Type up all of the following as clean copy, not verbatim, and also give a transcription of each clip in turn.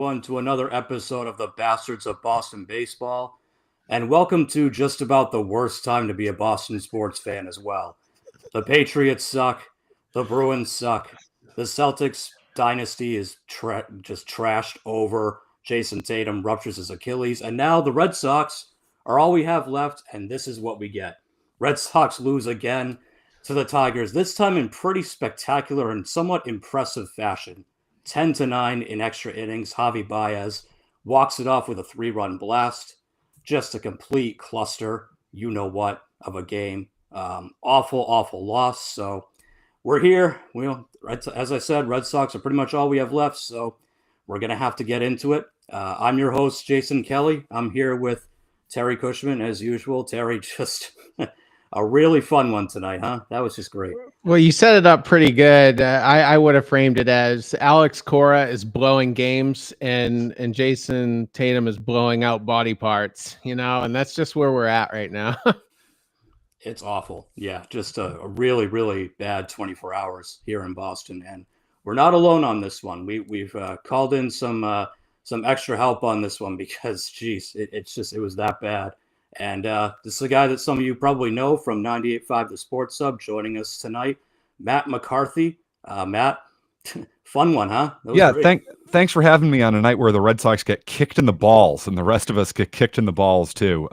everyone, to another episode of the Bastards of Boston Baseball. And welcome to just about the worst time to be a Boston sports fan as well. The Patriots suck. The Bruins suck. The Celtics dynasty is just trashed over. Jason Tatum ruptures his Achilles. And now the Red Sox are all we have left, and this is what we get. Red Sox lose again to the Tigers, this time in pretty spectacular and somewhat impressive fashion. 10-9 in extra innings. Javi Baez walks it off with a 3-run blast. Just a complete cluster, you know what, of a game. Awful loss. So we're here. As I said, Red Sox are pretty much all we have left. So we're going to have to get into it. I'm your host, Jason Kelly. I'm here with Terry Cushman, as usual. Terry, just a really fun one tonight, huh? That was just great. Well, you set it up pretty good. I would have framed it as Alex Cora is blowing games and Jason Tatum is blowing out body parts, and that's just where we're at right now. It's awful. Yeah, just a really, really bad 24 hours here in Boston. And we're not alone on this one. We've called in some extra help on this one because, geez, it was that bad. And this is a guy that some of you probably know from 98.5 The Sports Sub joining us tonight, Matt McCarthy. Matt, fun one, huh? Yeah, thanks for having me on a night where the Red Sox get kicked in the balls and the rest of us get kicked in the balls too,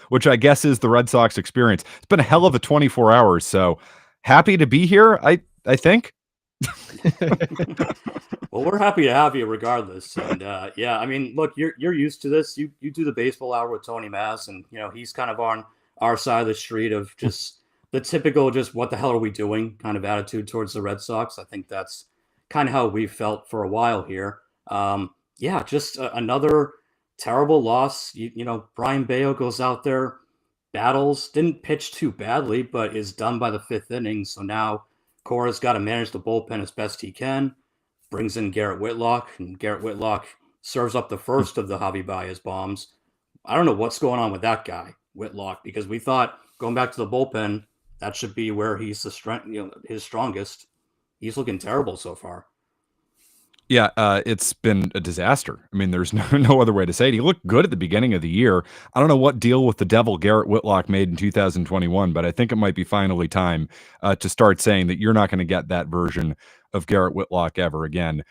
which I guess is the Red Sox experience. It's been a hell of a 24 hours, so happy to be here, I think. Well, we're happy to have you regardless. And yeah, I mean, look, you're used to this. You do the baseball hour with Tony Maz, and he's kind of on our side of the street of just the typical just what the hell are we doing kind of attitude towards the Red Sox. I think that's kind of how we felt for a while here. Yeah, just another terrible loss. Brian Bayo goes out there, battles, didn't pitch too badly, but is done by the fifth inning. So now Cora's got to manage the bullpen as best he can. Brings in Garrett Whitlock, and Garrett Whitlock serves up the first of the Javi Baez bombs. I don't know what's going on with that guy, Whitlock, because we thought going back to the bullpen, that should be where he's his strongest. He's looking terrible so far. Yeah, it's been a disaster. I mean, there's no other way to say it. He looked good at the beginning of the year. I don't know what deal with the devil Garrett Whitlock made in 2021, but I think it might be finally time to start saying that you're not going to get that version of Garrett Whitlock ever again.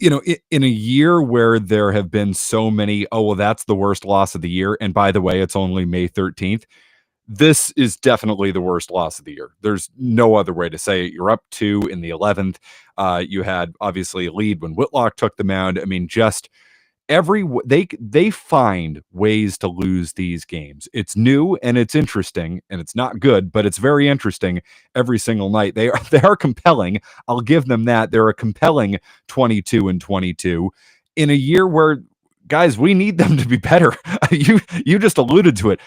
In a year where there have been so many, oh, well, that's the worst loss of the year. And by the way, it's only May 13th. This is definitely the worst loss of the year. There's no other way to say it. You're up 2 in the 11th. You had obviously a lead when Whitlock took the mound. I mean, just they find ways to lose these games. It's new and it's interesting and it's not good, but it's very interesting every single night. They are compelling. I'll give them that. They're a compelling 22-22 in a year where, guys, we need them to be better. You just alluded to it.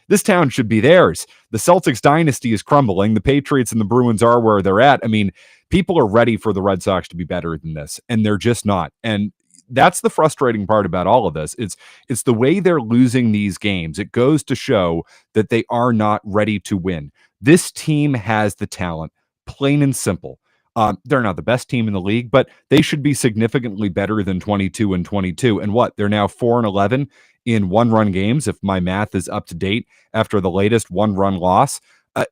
This town should be theirs. The Celtics dynasty is crumbling. The Patriots and the Bruins are where they're at. I mean, people are ready for the Red Sox to be better than this, and they're just not. And that's the frustrating part about all of this. It's the way they're losing these games. It goes to show that they are not ready to win. This team has the talent, plain and simple. They're not the best team in the league, but they should be significantly better than 22-22. And what? They're now 4-11 in one-run games, if my math is up to date, after the latest one-run loss.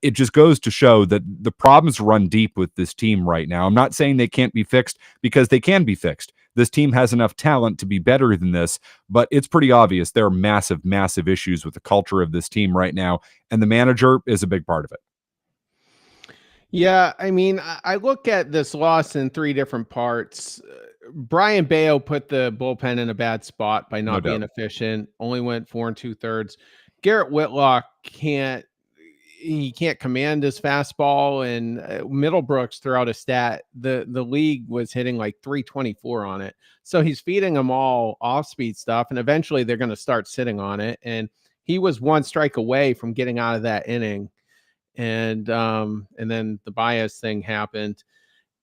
It just goes to show that the problems run deep with this team right now. I'm not saying they can't be fixed, because they can be fixed. This team has enough talent to be better than this, but it's pretty obvious there are massive, massive issues with the culture of this team right now, and the manager is a big part of it. Yeah, I mean, I look at this loss in 3 different parts. Brian Bayo put the bullpen in a bad spot by not being efficient, only went 4 2/3. Garrett Whitlock can't command his fastball, and Middlebrooks threw out a stat. The league was hitting like 324 on it. So he's feeding them all off-speed stuff, and eventually they're going to start sitting on it. And he was 1 strike away from getting out of that inning. And then the Baez thing happened.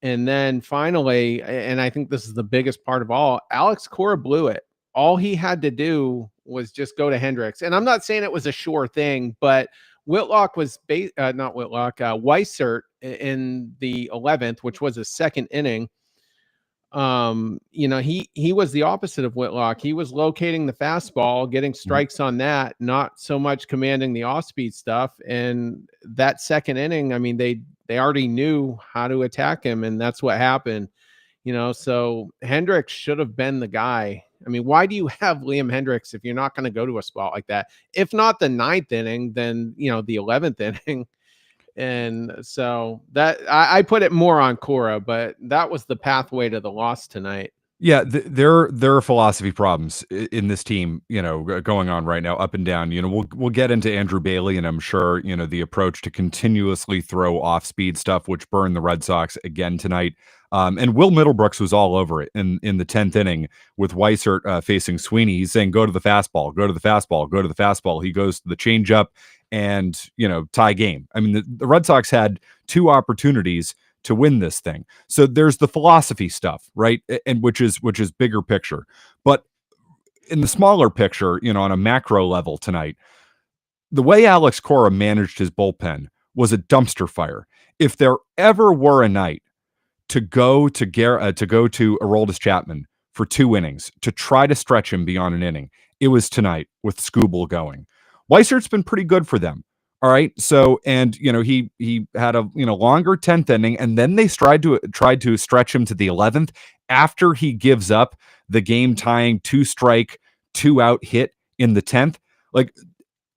And then finally, and I think this is the biggest part of all, Alex Cora blew it. All he had to do was just go to Hendricks. And I'm not saying it was a sure thing, but Whitlock was not Whitlock, Weissert in the 11th, which was a second inning. he was the opposite of Whitlock. He was locating the fastball, getting strikes on that, not so much commanding the off-speed stuff. And that second inning, I mean, they already knew how to attack him, and that's what happened. So Hendricks should have been the guy. I mean, why do you have Liam Hendricks if you're not going to go to a spot like that? If not the 9th inning, then the 11th inning. And so that I put it more on Cora, but that was the pathway to the loss tonight. Yeah, there are philosophy problems in this team, going on right now, up and down. We'll get into Andrew Bailey, and I'm sure the approach to continuously throw off speed stuff, which burned the Red Sox again tonight. And Will Middlebrooks was all over it in the 10th inning with Weissert facing Sweeney. He's saying, "Go to the fastball, go to the fastball, go to the fastball." He goes to the changeup, and tie game. I mean, the Red Sox had 2 opportunities to win this thing. So there's the philosophy stuff, right? And which is bigger picture. But in the smaller picture, on a macro level tonight, the way Alex Cora managed his bullpen was a dumpster fire. If there ever were a night to go to Aroldis Chapman for 2 innings to try to stretch him beyond an inning, it was tonight with Skubal going. Weissert's been pretty good for them. All right. So, and he had a longer 10th inning, and then they tried to stretch him to the 11th after he gives up the game tying 2-strike, 2-out hit in the 10th. Like,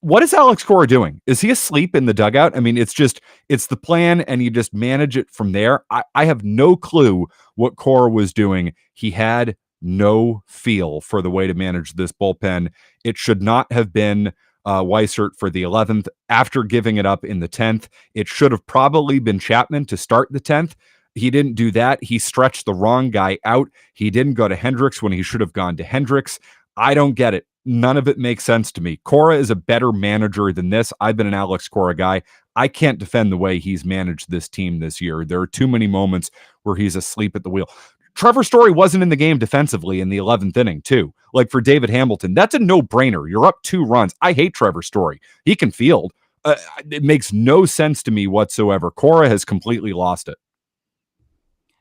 what is Alex Cora doing? Is he asleep in the dugout? I mean, it's the plan, and you just manage it from there. I have no clue what Cora was doing. He had no feel for the way to manage this bullpen. It should not have been Weissert for the 11th after giving it up in the 10th. It should have probably been Chapman to start the 10th. He didn't do that. He stretched the wrong guy out. He didn't go to Hendricks when he should have gone to Hendricks. I don't get it. None of it makes sense to me. Cora is a better manager than this. I've been an Alex Cora guy. I can't defend the way he's managed this team this year. There are too many moments where he's asleep at the wheel. Trevor Story wasn't in the game defensively in the 11th inning, too. Like for David Hamilton, that's a no-brainer. You're up 2 runs. I hate Trevor Story. He can field. It makes no sense to me whatsoever. Cora has completely lost it.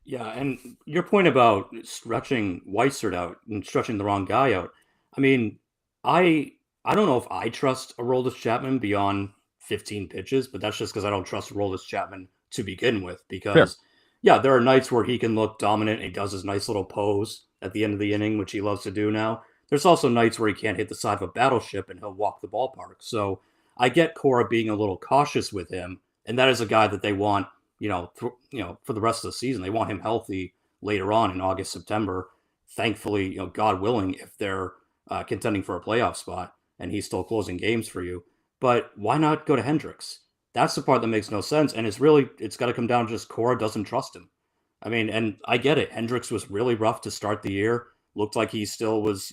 Yeah, and your point about stretching Weissert out and stretching the wrong guy out. I mean, I don't know if I trust Aroldis Chapman beyond 15 pitches, but that's just because I don't trust Aroldis Chapman to begin with. Because Fair. Yeah, there are nights where he can look dominant and he does his nice little pose at the end of the inning, which he loves to do now. There's also nights where he can't hit the side of a battleship and he'll walk the ballpark. So I get Cora being a little cautious with him, and that is a guy that they want, for the rest of the season. They want him healthy later on in August, September. Thankfully, God willing, if they're contending for a playoff spot and he's still closing games for you. But why not go to Hendricks? That's the part that makes no sense. And it's got to come down to just Cora doesn't trust him. I mean, and I get it. Hendricks was really rough to start the year. Looked like he still was,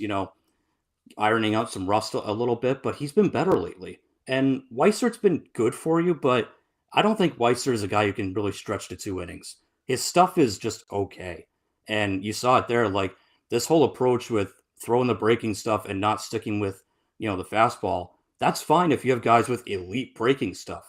ironing out some rust a little bit, but he's been better lately. And Weissert's been good for you, but I don't think Weissert is a guy who can really stretch to 2 innings. His stuff is just okay. And you saw it there, like this whole approach with throwing the breaking stuff and not sticking with, the fastball. That's fine if you have guys with elite breaking stuff.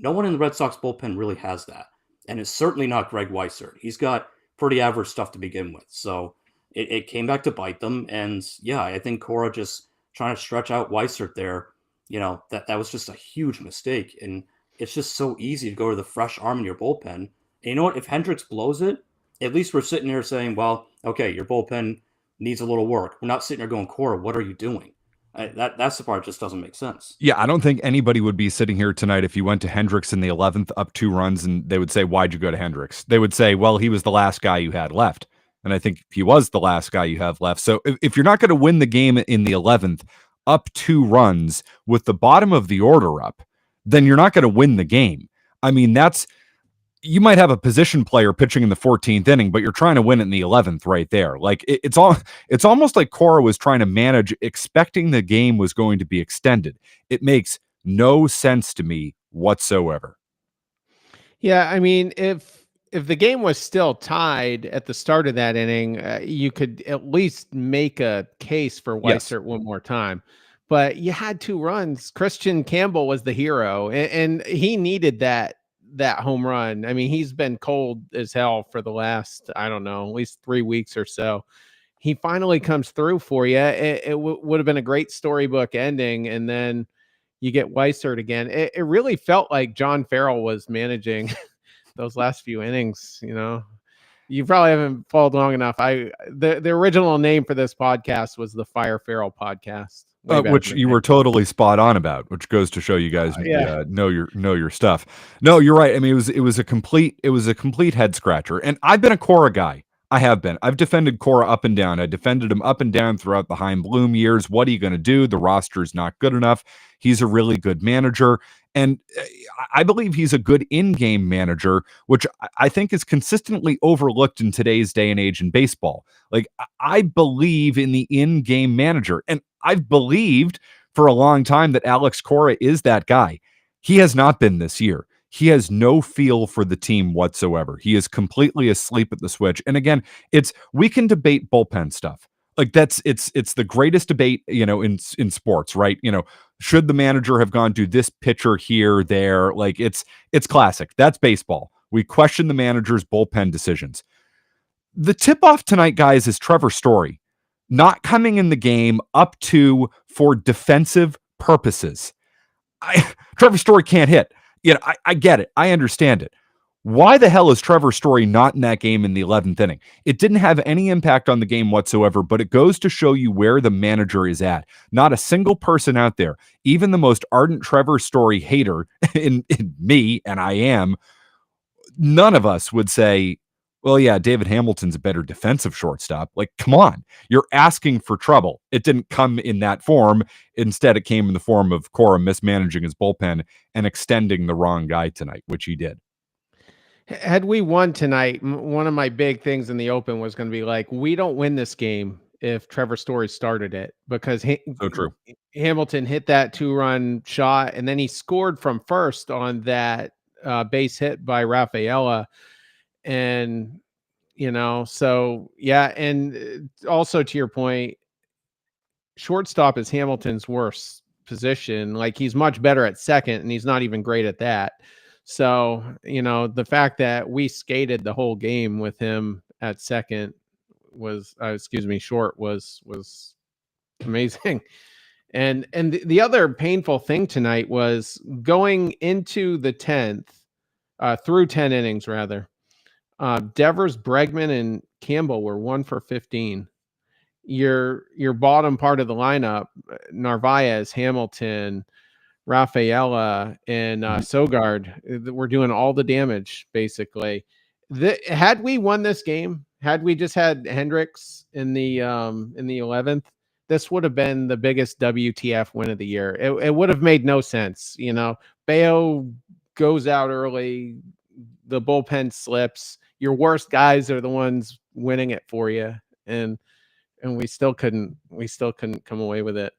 No one in the Red Sox bullpen really has that. And it's certainly not Greg Weissert. He's got pretty average stuff to begin with. So it came back to bite them. And yeah, I think Cora just trying to stretch out Weissert there, that was just a huge mistake. And it's just so easy to go to the fresh arm in your bullpen. And you know what? If Hendricks blows it, at least we're sitting here saying, well, okay, your bullpen needs a little work. We're not sitting there going, Cora, what are you doing? That's the part that just doesn't make sense. Yeah, I don't think anybody would be sitting here tonight if you went to Hendricks in the 11th up 2 runs and they would say, why'd you go to Hendricks? They would say, well, he was the last guy you had left. And I think he was the last guy you have left. So if you're not going to win the game in the 11th up 2 runs with the bottom of the order up, then you're not going to win the game. I mean, you might have a position player pitching in the 14th inning, but you're trying to win it in the 11th right there. Like it's almost like Cora was trying to manage, expecting the game was going to be extended. It makes no sense to me whatsoever. Yeah, I mean, if the game was still tied at the start of that inning, you could at least make a case for Weissert one more time. But you had 2 runs. Christian Campbell was the hero, and he needed that that home run. I mean, he's been cold as hell for the last, I don't know, at least 3 weeks or so. He finally comes through for you. It would have been a great storybook ending, and then you get Weissert again. It really felt like John Farrell was managing those last few innings. You probably haven't followed long enough. The original name for this podcast was the Fire Farrell podcast, which you were totally spot on about, which goes to show you guys know your stuff. No, you're right. I mean, it was a complete head scratcher. And I've been a Cora guy. I have been. I've defended Cora up and down. I defended him up and down throughout the Chaim Bloom years. What are you going to do? The roster is not good enough. He's a really good manager. And I believe he's a good in-game manager, which I think is consistently overlooked in today's day and age in baseball. Like, I believe in the in-game manager. And I've believed for a long time that Alex Cora is that guy. He has not been this year. He has no feel for the team whatsoever. He is completely asleep at the switch. And again, we can debate bullpen stuff. Like it's the greatest debate, in sports, right? Should the manager have gone to this pitcher here, there? Like it's classic. That's baseball. We question the manager's bullpen decisions. The tip-off tonight, guys, is Trevor Story not coming in the game up to for defensive purposes. Trevor Story can't hit. I get it. I understand it. Why the hell is Trevor Story not in that game in the 11th inning? It didn't have any impact on the game whatsoever, but it goes to show you where the manager is at. Not a single person out there, even the most ardent Trevor Story hater in me, and I am, none of us would say, well, yeah, David Hamilton's a better defensive shortstop. Like, come on. You're asking for trouble. It didn't come in that form. Instead, it came in the form of Cora mismanaging his bullpen and extending the wrong guy tonight, which he did. Had we won tonight, one of my big things in the Open was going to be like, we don't win this game if Trevor Story started it, because so true. Hamilton hit that 2-run shot, and then he scored from first on that base hit by Rafaela. And, so yeah. And also to your point, shortstop is Hamilton's worst position. Like, he's much better at second, and he's not even great at that. So, the fact that we skated the whole game with him at second short was amazing. And the other painful thing tonight was going into the 10th, through 10 innings rather. Devers, Bregman, and Campbell were 1 for 15. Your bottom part of the lineup, Narvaez, Hamilton, Rafaela, and Sogard, were doing all the damage basically. Had we won this game, had we just had Hendricks in the 11th, this would have been the biggest WTF win of the year. It would have made no sense. Bayo goes out early, the bullpen slips. Your worst guys are the ones winning it for you, and we still couldn't come away with it.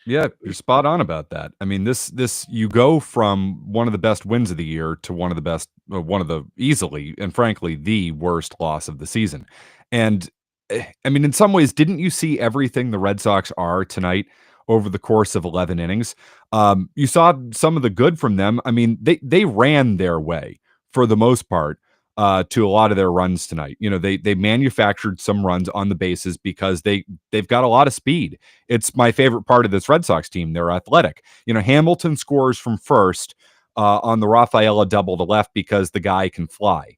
Yeah, you're spot on about that. I mean, this you go from one of the best wins of the year to one of the easily and frankly the worst loss of the season. And I mean, in some ways, didn't you see everything the Red Sox are tonight over the course of 11 innings? You saw some of the good from them. I mean, they ran their way for the most part to a lot of their runs tonight. They manufactured some runs on the bases because they've got a lot of speed. It's my favorite part of this Red Sox team. They're athletic. Hamilton scores from first on the Rafaela double to left because the guy can fly.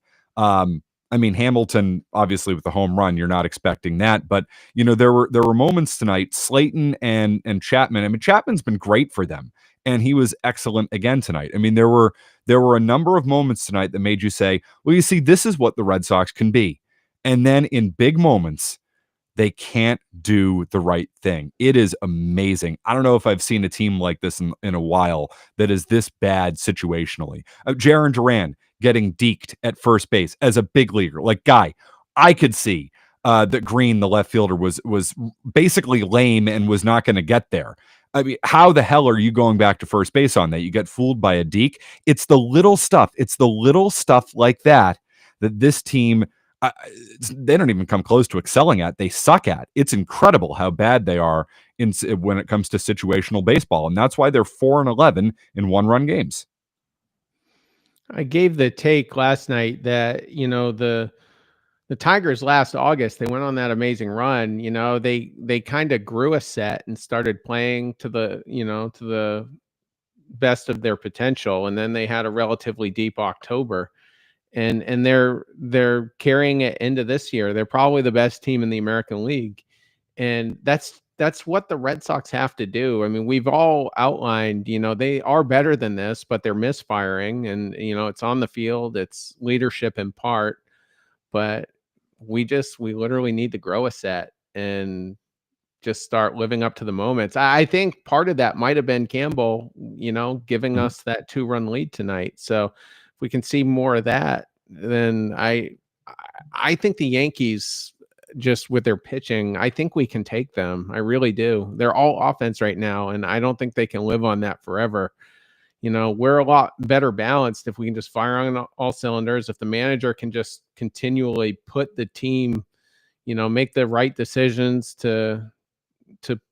I mean, Hamilton, obviously with the home run, you're not expecting that, but there were moments tonight, Slayton and Chapman. I mean, Chapman's been great for them, and he was excellent again tonight. I mean, there were a number of moments tonight that made you say, well, you see, this is what the Red Sox can be. And then in big moments, they can't do the right thing. It is amazing. I don't know if I've seen a team like this in a while that is this bad situationally. Jarren Duran getting deked at first base as a big leaguer. Like, guy, I could see that Green, the left fielder, was basically lame and was not going to get there. I mean, how the hell are you going back to first base on that? You get fooled by a deke. It's the little stuff. It's the little stuff like that this team, they don't even come close to excelling at. They suck at. It's incredible how bad they are when it comes to situational baseball. And that's why they're 4-11 in one-run games. I gave the take last night that, the Tigers last August, they went on that amazing run. They kind of grew a set and started playing to the best of their potential. And then they had a relatively deep October. And they're carrying it into this year. They're probably the best team in the American League. And that's what the Red Sox have to do. I mean, we've all outlined, they are better than this, but they're misfiring, and it's on the field, it's leadership in part, but we literally need to grow a set and just start living up to the moments. I think part of that might have been Campbell, giving us that 2-run lead tonight. So if we can see more of that, then I think the Yankees, just with their pitching, I think we can take them. I really do. They're all offense right now, and I don't think they can live on that forever. We're a lot better balanced if we can just fire on all cylinders. If the manager can just continually put the team, make the right decisions to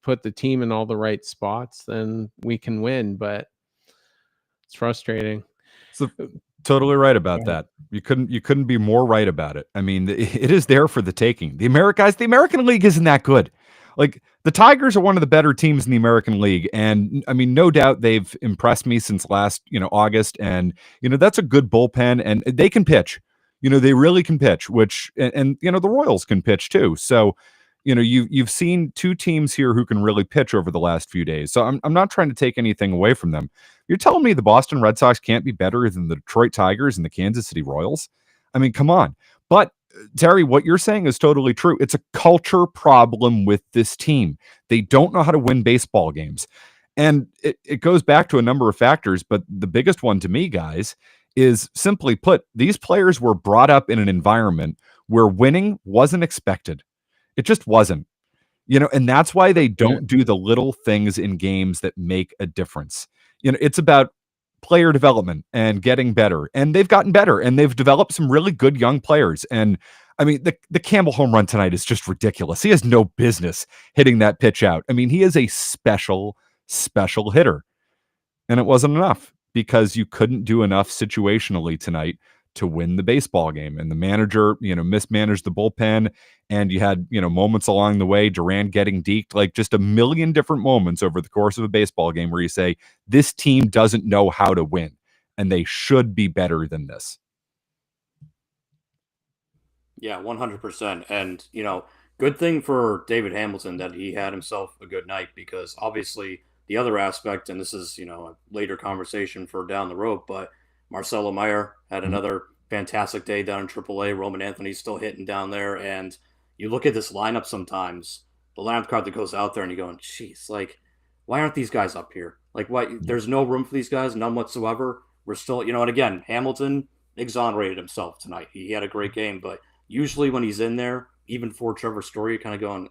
put the team in all the right spots, then we can win. But it's frustrating. So totally right about that. You couldn't be more right about it. I mean, it is there for the taking. The American League isn't that good. Like, the Tigers are one of the better teams in the American League, and I mean, no doubt they've impressed me since last August. And that's a good bullpen, and they can pitch. They really can pitch. Which and the Royals can pitch too. So you've seen two teams here who can really pitch over the last few days. So I'm not trying to take anything away from them. You're telling me the Boston Red Sox can't be better than the Detroit Tigers and the Kansas City Royals? I mean, come on. But Terry, what you're saying is totally true. It's a culture problem with this team. They don't know how to win baseball games. And it goes back to a number of factors, but the biggest one to me, guys, is simply put, these players were brought up in an environment where winning wasn't expected. It just wasn't. And that's why they don't do the little things in games that make a difference. It's about player development and getting better. And they've gotten better, and they've developed some really good young players. And I mean, the Campbell home run tonight is just ridiculous. He has no business hitting that pitch out. I mean, he is a special hitter. And it wasn't enough because you couldn't do enough situationally tonight to win the baseball game. And the manager, mismanaged the bullpen, and you had, moments along the way, Duran getting deked, like just a million different moments over the course of a baseball game where you say, this team doesn't know how to win, and they should be better than this. Yeah, 100%. And, good thing for David Hamilton that he had himself a good night, because obviously the other aspect, and this is, a later conversation for down the road, but Marcelo Meyer had another fantastic day down in AAA. Roman Anthony's still hitting down there. And you look at this lineup sometimes, the lineup card that goes out there, and you're going, geez, like, why aren't these guys up here? Like, why? There's no room for these guys, none whatsoever. We're still, and again, Hamilton exonerated himself tonight. He had a great game, but usually when he's in there, even for Trevor Story, you're kind of going,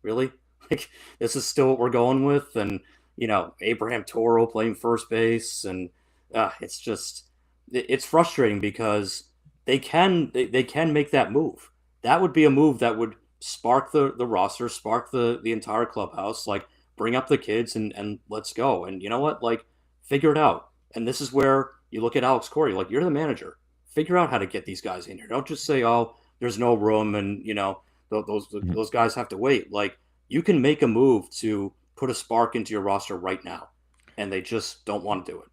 really? Like, this is still what we're going with? And, Abraham Toro playing first base, and it's frustrating because they can make that move. That would be a move that would spark the roster, spark the entire clubhouse, like bring up the kids and let's go. And you know what? Like, figure it out. And this is where you look at Alex Cora, like, you're the manager. Figure out how to get these guys in here. Don't just say, oh, there's no room and those guys have to wait. Like, you can make a move to put a spark into your roster right now. And they just don't want to do it.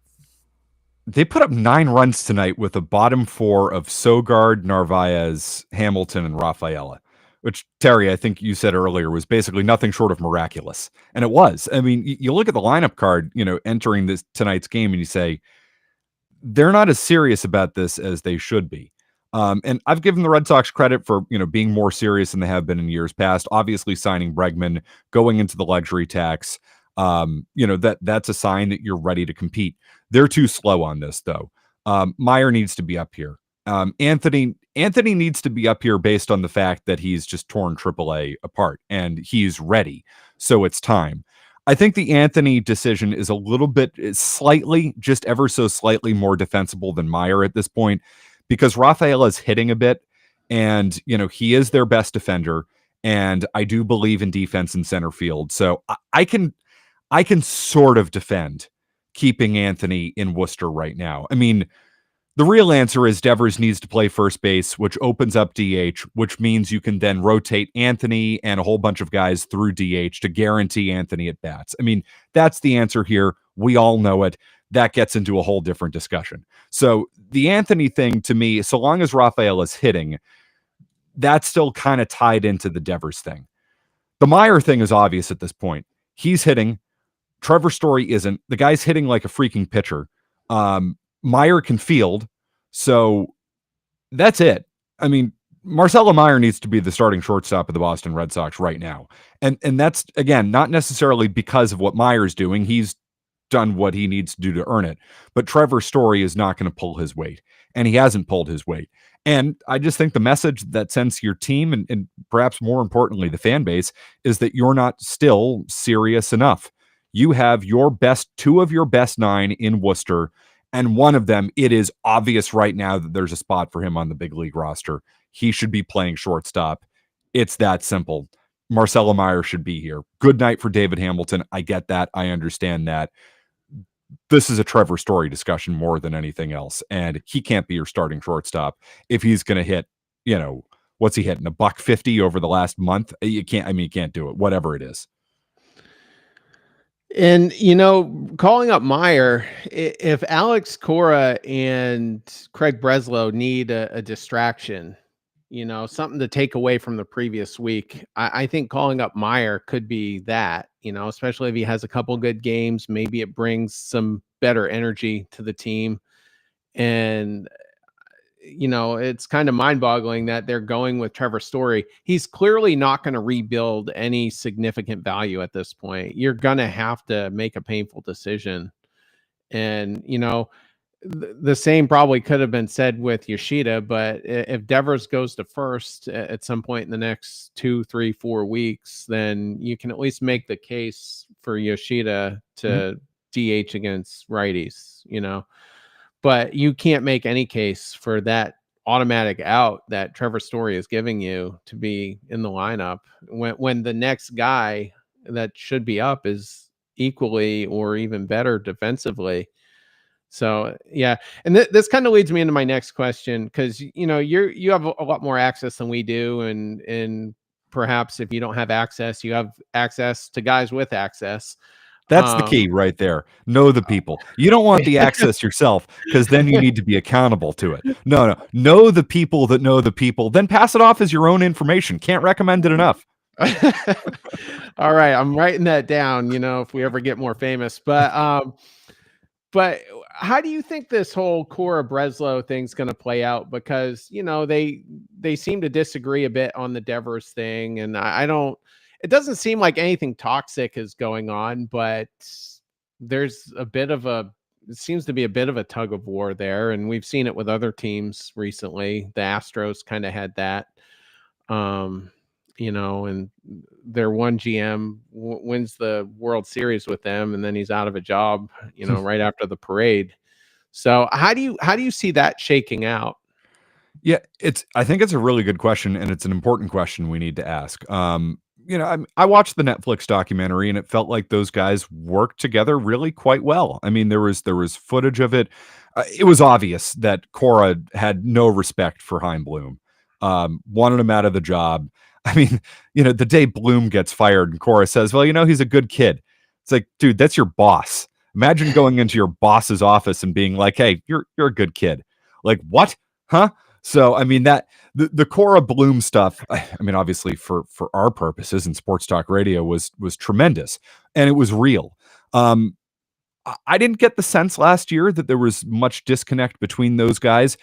They put up 9 runs tonight with a bottom 4 of Sogard, Narvaez, Hamilton, and Rafaela, which, Terry, I think you said earlier, was basically nothing short of miraculous. And it was. I mean, you look at the lineup card, entering this tonight's game, and you say, they're not as serious about this as they should be. And I've given the Red Sox credit for, being more serious than they have been in years past. Obviously, signing Bregman, going into the luxury tax, that's a sign that you're ready to compete. They're too slow on this, though. Meyer needs to be up here. Anthony needs to be up here based on the fact that he's just torn AAA apart and he's ready. So it's time. I think the Anthony decision is a little bit, slightly, just ever so slightly more defensible than Meyer at this point, because Rafaela is hitting a bit, and he is their best defender, and I do believe in defense in center field. So I can sort of defend keeping Anthony in Worcester right now. I mean, The real answer is Devers needs to play first base, which opens up DH, which means you can then rotate Anthony and a whole bunch of guys through DH to guarantee Anthony at bats. I mean, that's the answer here. We all know it. That gets into a whole different discussion. So the Anthony thing, to me, so long as Rafael is hitting, that's still kind of tied into the Devers thing. The Meyer thing is obvious at this point. He's hitting. Trevor Story isn't. The guy's hitting like a freaking pitcher. Meyer can field. So that's it. I mean, Marcelo Meyer needs to be the starting shortstop of the Boston Red Sox right now. And that's, again, not necessarily because of what Meyer's doing. He's done what he needs to do to earn it. But Trevor Story is not going to pull his weight. And he hasn't pulled his weight. And I just think the message that sends to your team, and perhaps more importantly, the fan base, is that you're not still serious enough. You have two of your best 9 in Worcester. And one of them, it is obvious right now that there's a spot for him on the big league roster. He should be playing shortstop. It's that simple. Marcelo Meyer should be here. Good night for David Hamilton. I get that. I understand that. This is a Trevor Story discussion more than anything else. And he can't be your starting shortstop if he's going to hit, what's he hitting? $150 over the last month? You can't do it, whatever it is. And, calling up Meyer, if Alex Cora and Craig Breslow need a distraction, something to take away from the previous week, I think calling up Meyer could be that, especially if he has a couple good games. Maybe it brings some better energy to the team. And, it's kind of mind-boggling that they're going with Trevor Story. He's clearly not going to rebuild any significant value at this point. You're going to have to make a painful decision. And, the same probably could have been said with Yoshida, but if Devers goes to first at some point in the next 2, 3, 4 weeks, then you can at least make the case for Yoshida to DH against righties, but you can't make any case for that automatic out that Trevor Story is giving you to be in the lineup when the next guy that should be up is equally or even better defensively. So, yeah. And this kind of leads me into my next question, because, you have a lot more access than we do. And perhaps if you don't have access, you have access to guys with access. That's the key right there. Know the people. You don't want the access yourself, because then you need to be accountable to it. No. Know the people that know the people. Then pass it off as your own information. Can't recommend it enough. All right. I'm writing that down, if we ever get more famous. But how do you think this whole Cora Breslow thing's going to play out? Because, they seem to disagree a bit on the Devers thing. And it doesn't seem like anything toxic is going on, but there's it seems to be a bit of a tug of war there. And we've seen it with other teams recently. The Astros kind of had that, and their one GM wins the World Series with them, and then he's out of a job, right after the parade. So how do you see that shaking out? Yeah, I think it's a really good question, and it's an important question we need to ask. I watched the Netflix documentary, and it felt like those guys worked together really quite well. I mean, there was footage of it. It was obvious that Cora had no respect for Chaim Bloom, wanted him out of the job. I mean, the day Bloom gets fired and Cora says, well, he's a good kid. It's like, dude, that's your boss. Imagine going into your boss's office and being like, hey, you're a good kid. Like, what? Huh? So, I mean, that the Cora Bloom stuff, I mean, obviously for our purposes in sports talk radio was tremendous, and it was real. I didn't get the sense last year that there was much disconnect between those guys.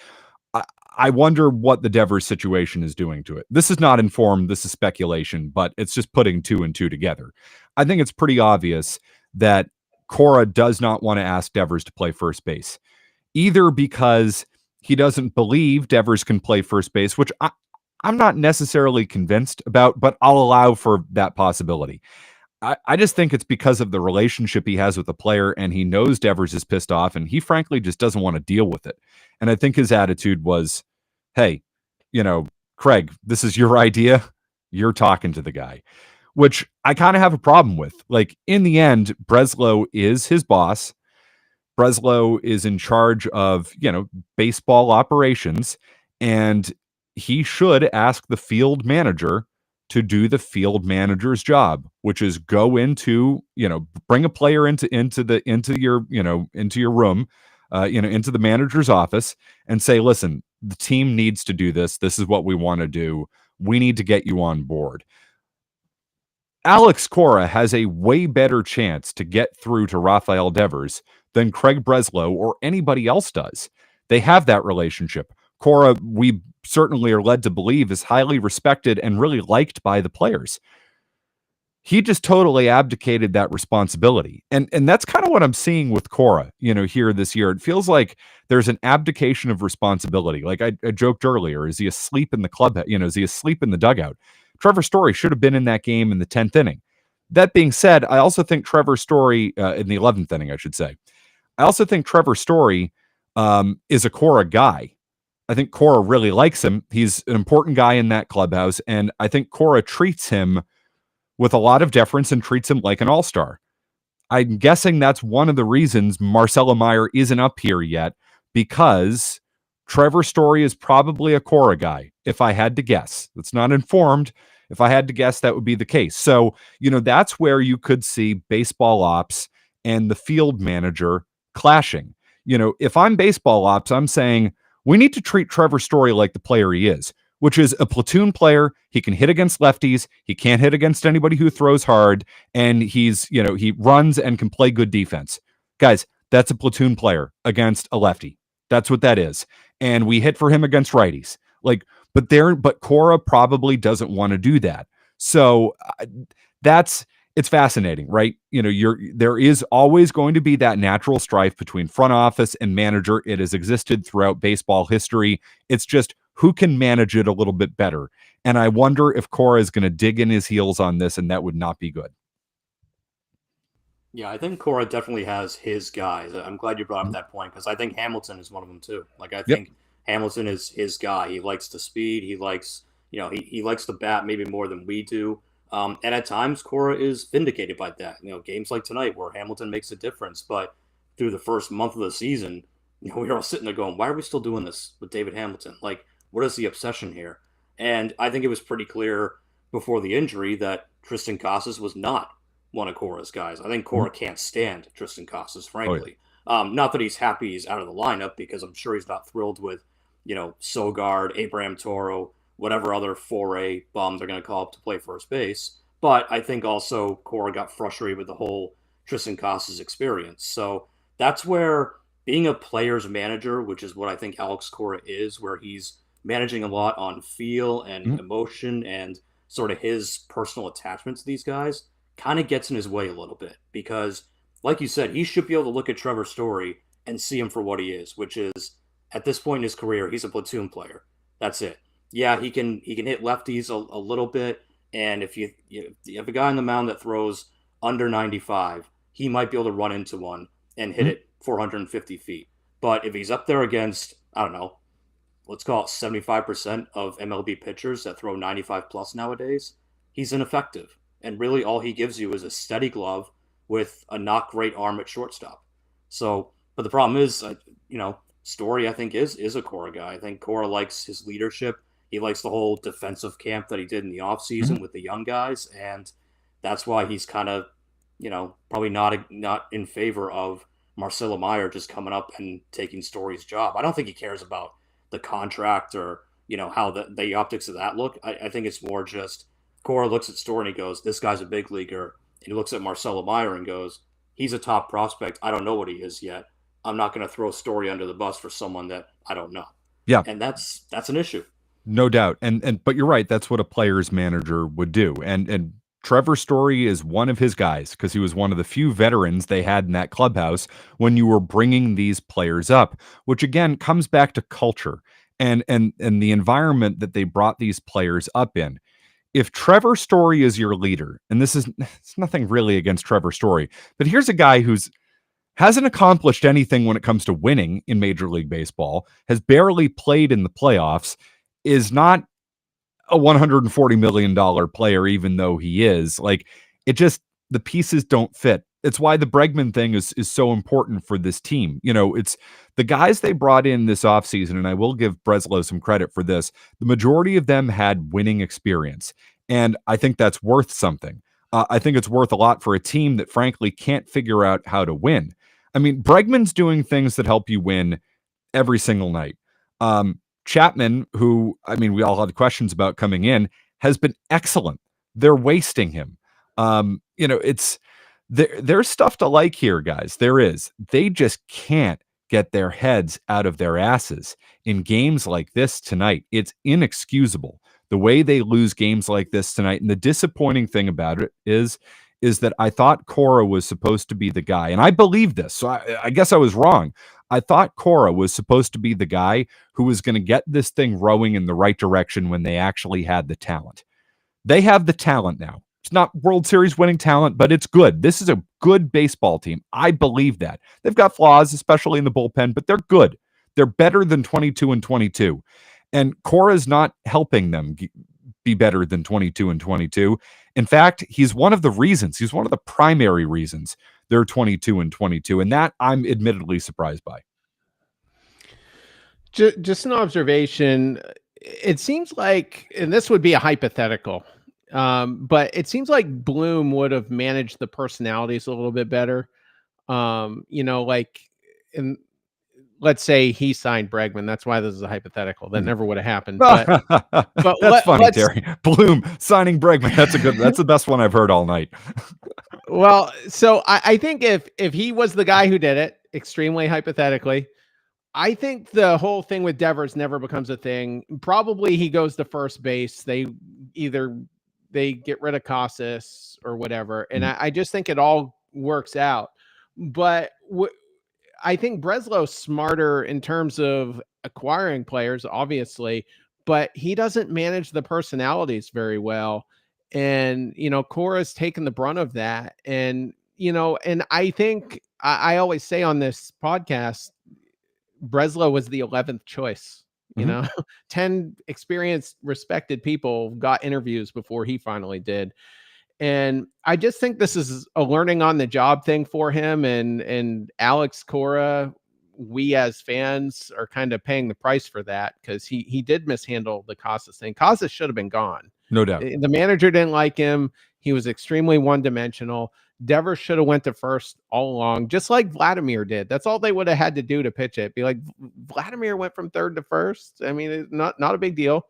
I wonder what the Devers situation is doing to it. This is not informed. This is speculation, but it's just putting 2 and 2 together. I think it's pretty obvious that Cora does not want to ask Devers to play first base, either because he doesn't believe Devers can play first base, which I'm not necessarily convinced about, but I'll allow for that possibility. I just think it's because of the relationship he has with the player, and he knows Devers is pissed off, and he frankly just doesn't want to deal with it. And I think his attitude was, hey, Craig, this is your idea. You're talking to the guy, which I kind of have a problem with. Like, in the end, Breslow is his boss. Breslow is in charge of, baseball operations, and he should ask the field manager to do the field manager's job, which is go into, bring a player into your room, into the manager's office and say, listen, the team needs to do this. This is what we want to do. We need to get you on board. Alex Cora has a way better chance to get through to Rafael Devers than Craig Breslow or anybody else does. They have that relationship. Cora, we certainly are led to believe, is highly respected and really liked by the players. He just totally abdicated that responsibility. And that's kind of what I'm seeing with Cora, here this year. It feels like there's an abdication of responsibility. Like I joked earlier, is he asleep in the club? Is he asleep in the dugout? Trevor Story should have been in that game in the 10th inning. That being said, I also think Trevor Story, in the 11th inning, I should say, I also think Trevor Story is a Cora guy. I think Cora really likes him. He's an important guy in that clubhouse, and I think Cora treats him with a lot of deference and treats him like an all-star. I'm guessing that's one of the reasons Marcelo Meyer isn't up here yet, because Trevor Story is probably a Cora guy, if I had to guess. That's not informed. If I had to guess, that would be the case. So, that's where you could see baseball ops and the field manager clashing. If I'm baseball ops, I'm saying we need to treat Trevor Story like the player he is, which is a platoon player. He can hit against lefties. He can't hit against anybody who throws hard. And he runs and can play good defense. Guys, that's a platoon player against a lefty. That's what that is. And we hit for him against righties. But Cora probably doesn't want to do that. So it's fascinating, right? There is always going to be that natural strife between front office and manager. It has existed throughout baseball history. It's just who can manage it a little bit better. And I wonder if Cora is going to dig in his heels on this, and that would not be good. Yeah, I think Cora definitely has his guys. I'm glad you brought up that point, because I think Hamilton is one of them too. I think Hamilton is his guy. He likes the speed. He likes, he likes the bat maybe more than we do. And at times, Cora is vindicated by that. Games like tonight where Hamilton makes a difference, but through the first month of the season, we were all sitting there going, why are we still doing this with David Hamilton? What is the obsession here? And I think it was pretty clear before the injury that Tristan Casas was not one of Cora's guys. I think Cora can't stand Tristan Casas, frankly. Oh, yeah. Not that he's happy he's out of the lineup, because I'm sure he's not thrilled with, Sogard, Abraham Toro, whatever other 4A bum they're going to call up to play first base. But I think also Cora got frustrated with the whole Tristan Casas experience. So that's where being a player's manager, which is what I think Alex Cora is, where he's managing a lot on feel and emotion and sort of his personal attachment to these guys, kind of gets in his way a little bit. Because, like you said, he should be able to look at Trevor Story and see him for what he is, which is, at this point in his career, he's a platoon player. That's it. Yeah, he can hit lefties a little bit, and if you have a guy on the mound that throws under 95, he might be able to run into one and hit it 450 feet. But if he's up there against, I don't know, let's call it 75% of MLB pitchers that throw 95 plus nowadays, he's ineffective. And really all he gives you is a steady glove with a not great arm at shortstop. So, but the problem is, Story, I think, is a Cora guy. I think Cora likes his leadership. He likes the whole defensive camp that he did in the offseason with the young guys. And that's why he's kind of, probably not in favor of Marcelo Meyer just coming up and taking Story's job. I don't think he cares about the contract or, how the optics of that look. I think it's more just Cora looks at Story and he goes, this guy's a big leaguer. And he looks at Marcelo Meyer and goes, he's a top prospect. I don't know what he is yet. I'm not going to throw Story under the bus for someone that I don't know. Yeah. And that's an issue. No doubt. But you're right. That's what a player's manager would do. And Trevor Story is one of his guys, because he was one of the few veterans they had in that clubhouse when you were bringing these players up, which again comes back to culture and the environment that they brought these players up in. If Trevor Story is your leader, and it's nothing really against Trevor Story, but here's a guy who's hasn't accomplished anything when it comes to winning in Major League Baseball, has barely played in the playoffs, is not a $140 million player, even though he is. The pieces don't fit it's why the Bregman thing is so important for this team. It's the guys they brought in this offseason, and I will give Breslow some credit for this. The majority of them had winning experience, and I think that's worth something. I think it's worth a lot for a team that frankly can't figure out how to win. I mean, Bregman's doing things that help you win every single night. Chapman, who, I mean, we all had questions about coming in, has been excellent. They're wasting him. It's there's stuff to like here, guys. There is. They just can't get their heads out of their asses in games like this tonight. It's inexcusable the way they lose games like this tonight. And the disappointing thing about it is that I thought Cora was supposed to be the guy, and I believe this. So I guess I was wrong. I thought Cora was supposed to be the guy who was going to get this thing rowing in the right direction when they actually had the talent. They have the talent now. It's not World Series winning talent, but it's good. This is a good baseball team. I believe that. They've got flaws, especially in the bullpen, but they're good. They're better than 22-22. And Cora's not helping them be better than 22-22. In fact, he's one of the primary reasons they're 22-22. And that I'm admittedly surprised by. Just an observation. It seems like, and this would be a hypothetical, but it seems like Bloom would have managed the personalities a little bit better. Like let's say he signed Bregman. That's why this is a hypothetical. That never would have happened. But that's funny, Terry. Bloom signing Bregman. That's the best one I've heard all night. Well, so I think if he was the guy who did it, extremely hypothetically, I think the whole thing with Devers never becomes a thing. Probably he goes to first base. They get rid of Casas or whatever. And I just think it all works out. But I think Breslow's smarter in terms of acquiring players, obviously, but he doesn't manage the personalities very well. And, Cora's taken the brunt of that. And, and I think I always say on this podcast, Breslow was the 11th choice. 10 experienced, respected people got interviews before he finally did. And I just think this is a learning on the job thing for him. And Alex Cora, we as fans are kind of paying the price for that because he did mishandle the Casas thing. Casas should have been gone. No doubt. The manager didn't like him. He was extremely one-dimensional. Devers should have went to first all along, just like Vladimir did. That's all they would have had to do to pitch it. Be like, Vladimir went from third to first. I mean, it's not a big deal.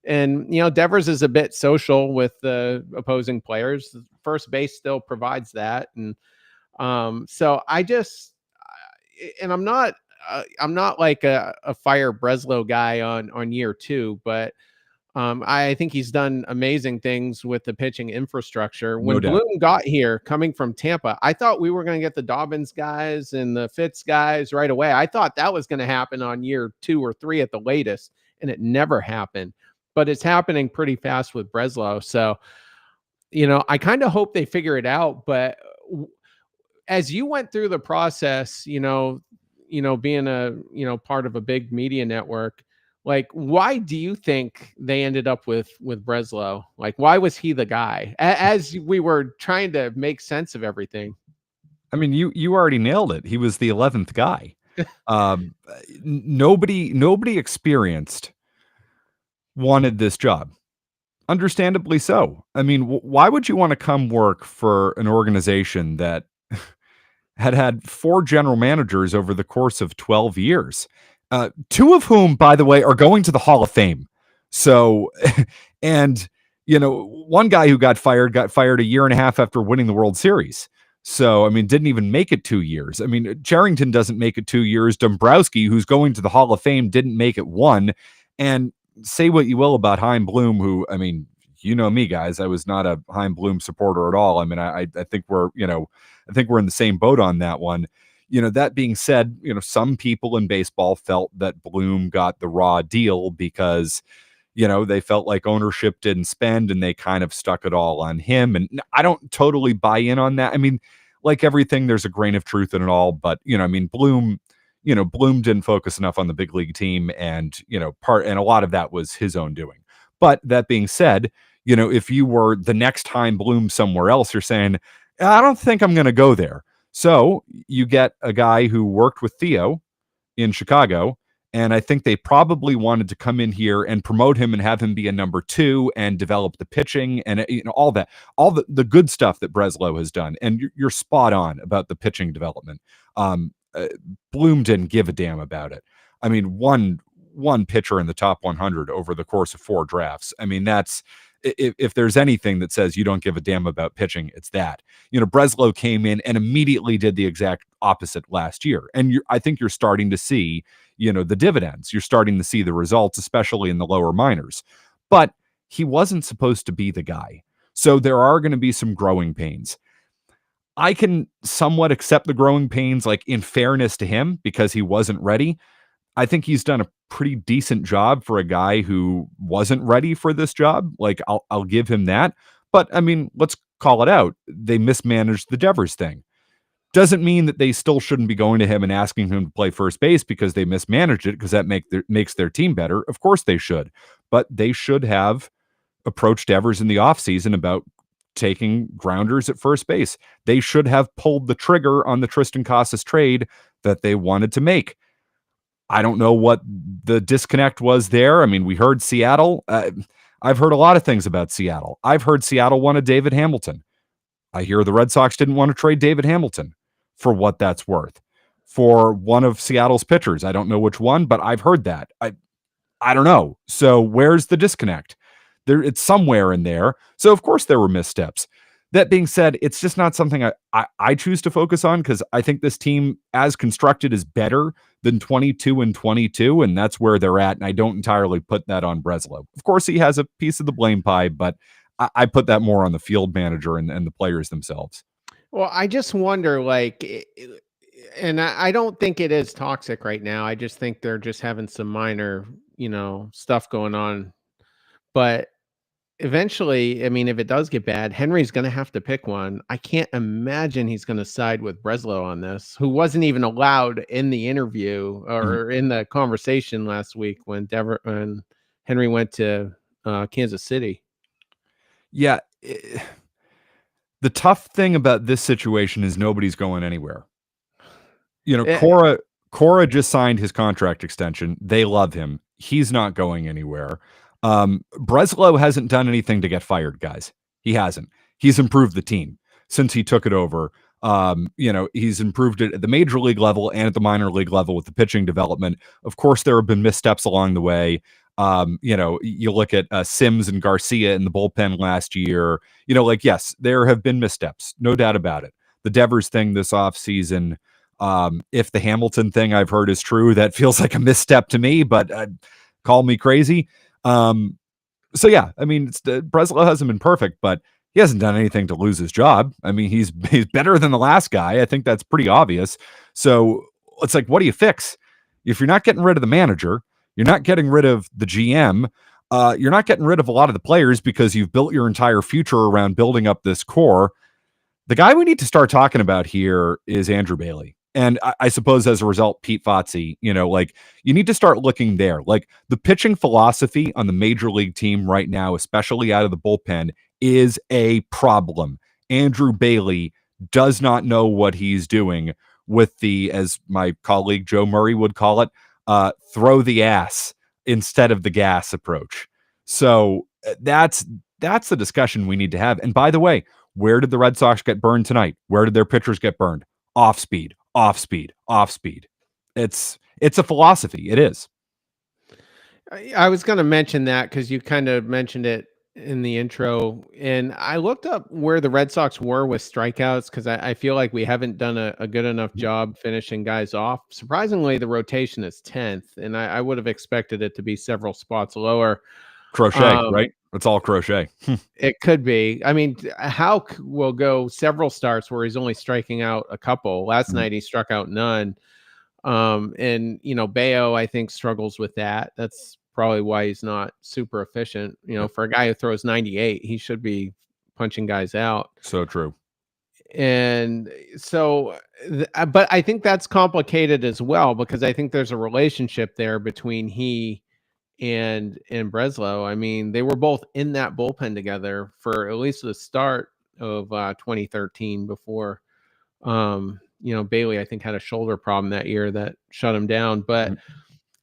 And, Devers is a bit social with the opposing players. First base still provides that. And so I just, and I'm not like a fire Breslow guy on year two, but I think he's done amazing things with the pitching infrastructure. When Bloom got here, coming from Tampa, I thought we were going to get the Dobbins guys and the Fitz guys right away. I thought that was going to happen on year 2 or 3 at the latest, and it never happened. But it's happening pretty fast with Breslow. So, I kind of hope they figure it out. But as you went through the process, being a, part of a big media network, like, why do you think they ended up with Breslow? Like, why was he the guy? As we were trying to make sense of everything. I mean, you already nailed it. He was the 11th guy. Nobody experienced wanted this job. Understandably so. I mean, why would you want to come work for an organization that had 4 general managers over the course of 12 years? 2 of whom, by the way, are going to the Hall of Fame. So, and, one guy who got fired a year and a half after winning the World Series. So, I mean, didn't even make it 2 years. I mean, Charrington doesn't make it 2 years. Dombrowski, who's going to the Hall of Fame, didn't make it 1. And say what you will about Chaim Bloom, who, I mean, me, guys, I was not a Chaim Bloom supporter at all. I mean, I think we're in the same boat on that one. That being said, some people in baseball felt that Bloom got the raw deal because, they felt like ownership didn't spend and they kind of stuck it all on him. And I don't totally buy in on that. I mean, like everything, there's a grain of truth in it all. But, Bloom didn't focus enough on the big league team and, and a lot of that was his own doing. But that being said, if you were the next time Bloom somewhere else, you're saying, I don't think I'm going to go there. So you get a guy who worked with Theo in Chicago, and I think they probably wanted to come in here and promote him and have him be a number 2 and develop the pitching and all that, all the good stuff that Breslow has done. And you're spot on about the pitching development. Bloom didn't give a damn about it. I mean, one pitcher in the top 100 over the course of 4 drafts. I mean, that's if there's anything that says you don't give a damn about pitching, it's that. Breslow came in and immediately did the exact opposite last year. And I think you're starting to see, the dividends. You're starting to see the results, especially in the lower minors. But he wasn't supposed to be the guy. So there are going to be some growing pains. I can somewhat accept the growing pains, like in fairness to him, because he wasn't ready. I think he's done a pretty decent job for a guy who wasn't ready for this job. Like I'll give him that. But I mean, let's call it out. They mismanaged the Devers thing. Doesn't mean that they still shouldn't be going to him and asking him to play first base because they mismanaged it, because that makes their team better. Of course they should. But they should have approached Devers in the offseason about taking grounders at first base. They should have pulled the trigger on the Tristan Casas trade that they wanted to make. I don't know what the disconnect was there. I mean, we heard Seattle. I've heard a lot of things about Seattle. I've heard Seattle wanted David Hamilton. I hear the Red Sox didn't want to trade David Hamilton for what that's worth for one of Seattle's pitchers. I don't know which one, but I've heard that. I don't know. So where's the disconnect? It's somewhere in there. So of course there were missteps. That being said, it's just not something I choose to focus on, because I think this team, as constructed, is better than 22-22, and that's where they're at. And I don't entirely put that on Breslow. Of course, he has a piece of the blame pie, but I put that more on the field manager and the players themselves. Well, I just wonder, and I don't think it is toxic right now. I just think they're just having some minor, stuff going on. But eventually, I mean, if it does get bad, Henry's going to have to pick one. I can't imagine he's going to side with Breslow on this, who wasn't even allowed in the interview or in the conversation last week when Henry went to Kansas City. Yeah. The tough thing about this situation is nobody's going anywhere. Cora just signed his contract extension. They love him. He's not going anywhere. Breslow hasn't done anything to get fired, guys. He hasn't. He's improved the team since he took it over. He's improved it at the major league level and at the minor league level with the pitching development. Of course, there have been missteps along the way. You look at Sims and Garcia in the bullpen last year. Yes, there have been missteps, no doubt about it. The Devers thing this offseason, if the Hamilton thing I've heard is true, that feels like a misstep to me, but call me crazy. So yeah, I mean, Breslow hasn't been perfect, but he hasn't done anything to lose his job. I mean, he's better than the last guy. I think that's pretty obvious. So it's like, what do you fix? If you're not getting rid of the manager, you're not getting rid of the GM, you're not getting rid of a lot of the players because you've built your entire future around building up this core. The guy we need to start talking about here is Andrew Bailey. And I suppose as a result, Pete Fotze, you need to start looking there. Like the pitching philosophy on the major league team right now, especially out of the bullpen, is a problem. Andrew Bailey does not know what he's doing with the, as my colleague Joe Murray would call it, throw the ass instead of the gas approach. So that's the discussion we need to have. And by the way, where did the Red Sox get burned tonight? Where did their pitchers get burned? Off speed. It's a philosophy. It is. I was going to mention that because you kind of mentioned it in the intro, and I looked up where the Red Sox were with strikeouts because I feel like we haven't done a good enough job finishing guys off. Surprisingly, the rotation is 10th, and I would have expected it to be several spots lower. Crochet, right? It's all Crochet. It could be. I mean, Houck will go several starts where he's only striking out a couple. Last night he struck out none. And Bayo, I think, struggles with that. That's probably why he's not super efficient. For a guy who throws 98, he should be punching guys out. So true. And so, but I think that's complicated as well, because I think there's a relationship there between he and Breslow. I mean, they were both in that bullpen together for at least the start of 2013 before, Bailey, I think, had a shoulder problem that year that shut him down. But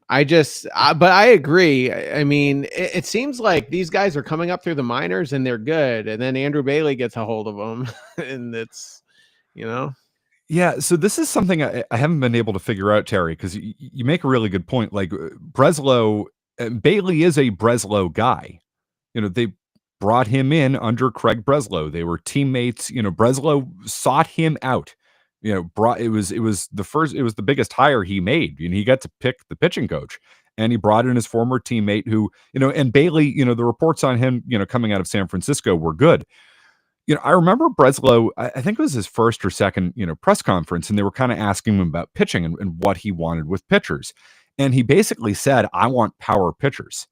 but I agree. I mean, it seems like these guys are coming up through the minors and they're good. And then Andrew Bailey gets a hold of them and it's, Yeah, so this is something I haven't been able to figure out, Terry, because you make a really good point. Like Breslow, Bailey is a Breslow guy. They brought him in under Craig Breslow. They were teammates. Breslow sought him out. It was the biggest hire he made. He got to pick the pitching coach, and he brought in his former teammate who, and Bailey. The reports on him, coming out of San Francisco were good. I remember Breslow, I think it was his first or second, press conference, and they were kind of asking him about pitching and what he wanted with pitchers. And he basically said, I want power pitchers,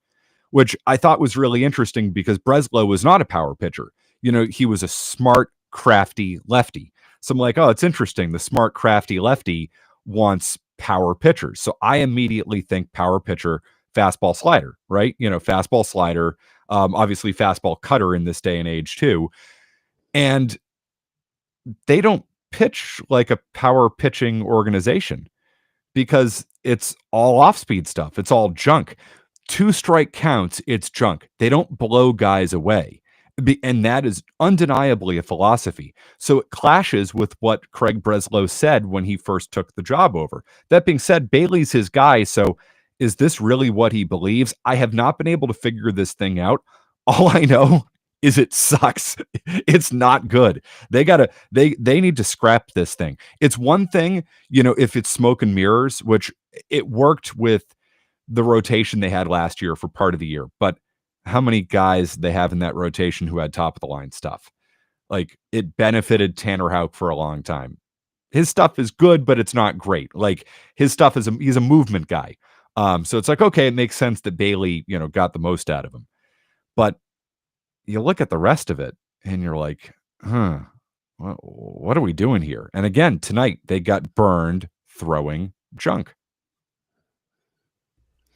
which I thought was really interesting because Breslow was not a power pitcher. He was a smart, crafty lefty. So I'm like, oh, it's interesting. The smart, crafty lefty wants power pitchers. So I immediately think power pitcher, fastball slider, right? Fastball slider, obviously fastball cutter in this day and age too. And they don't pitch like a power pitching organization because it's all off-speed stuff. It's all junk. 2 strike counts, it's junk. They don't blow guys away. And that is undeniably a philosophy. So it clashes with what Craig Breslow said when he first took the job over. That being said, Bailey's his guy. So is this really what he believes? I have not been able to figure this thing out. All I know is it sucks. It's not good. They need to scrap this thing. It's one thing, if it's smoke and mirrors, which it worked with the rotation they had last year for part of the year, but how many guys they have in that rotation who had top of the line stuff? Like, it benefited Tanner Houck for a long time. His stuff is good, but it's not great. Like, his stuff he's a movement guy. So it's like, okay, it makes sense that Bailey, got the most out of him. But you look at the rest of it and you're like, what are we doing here? And again, tonight they got burned throwing junk.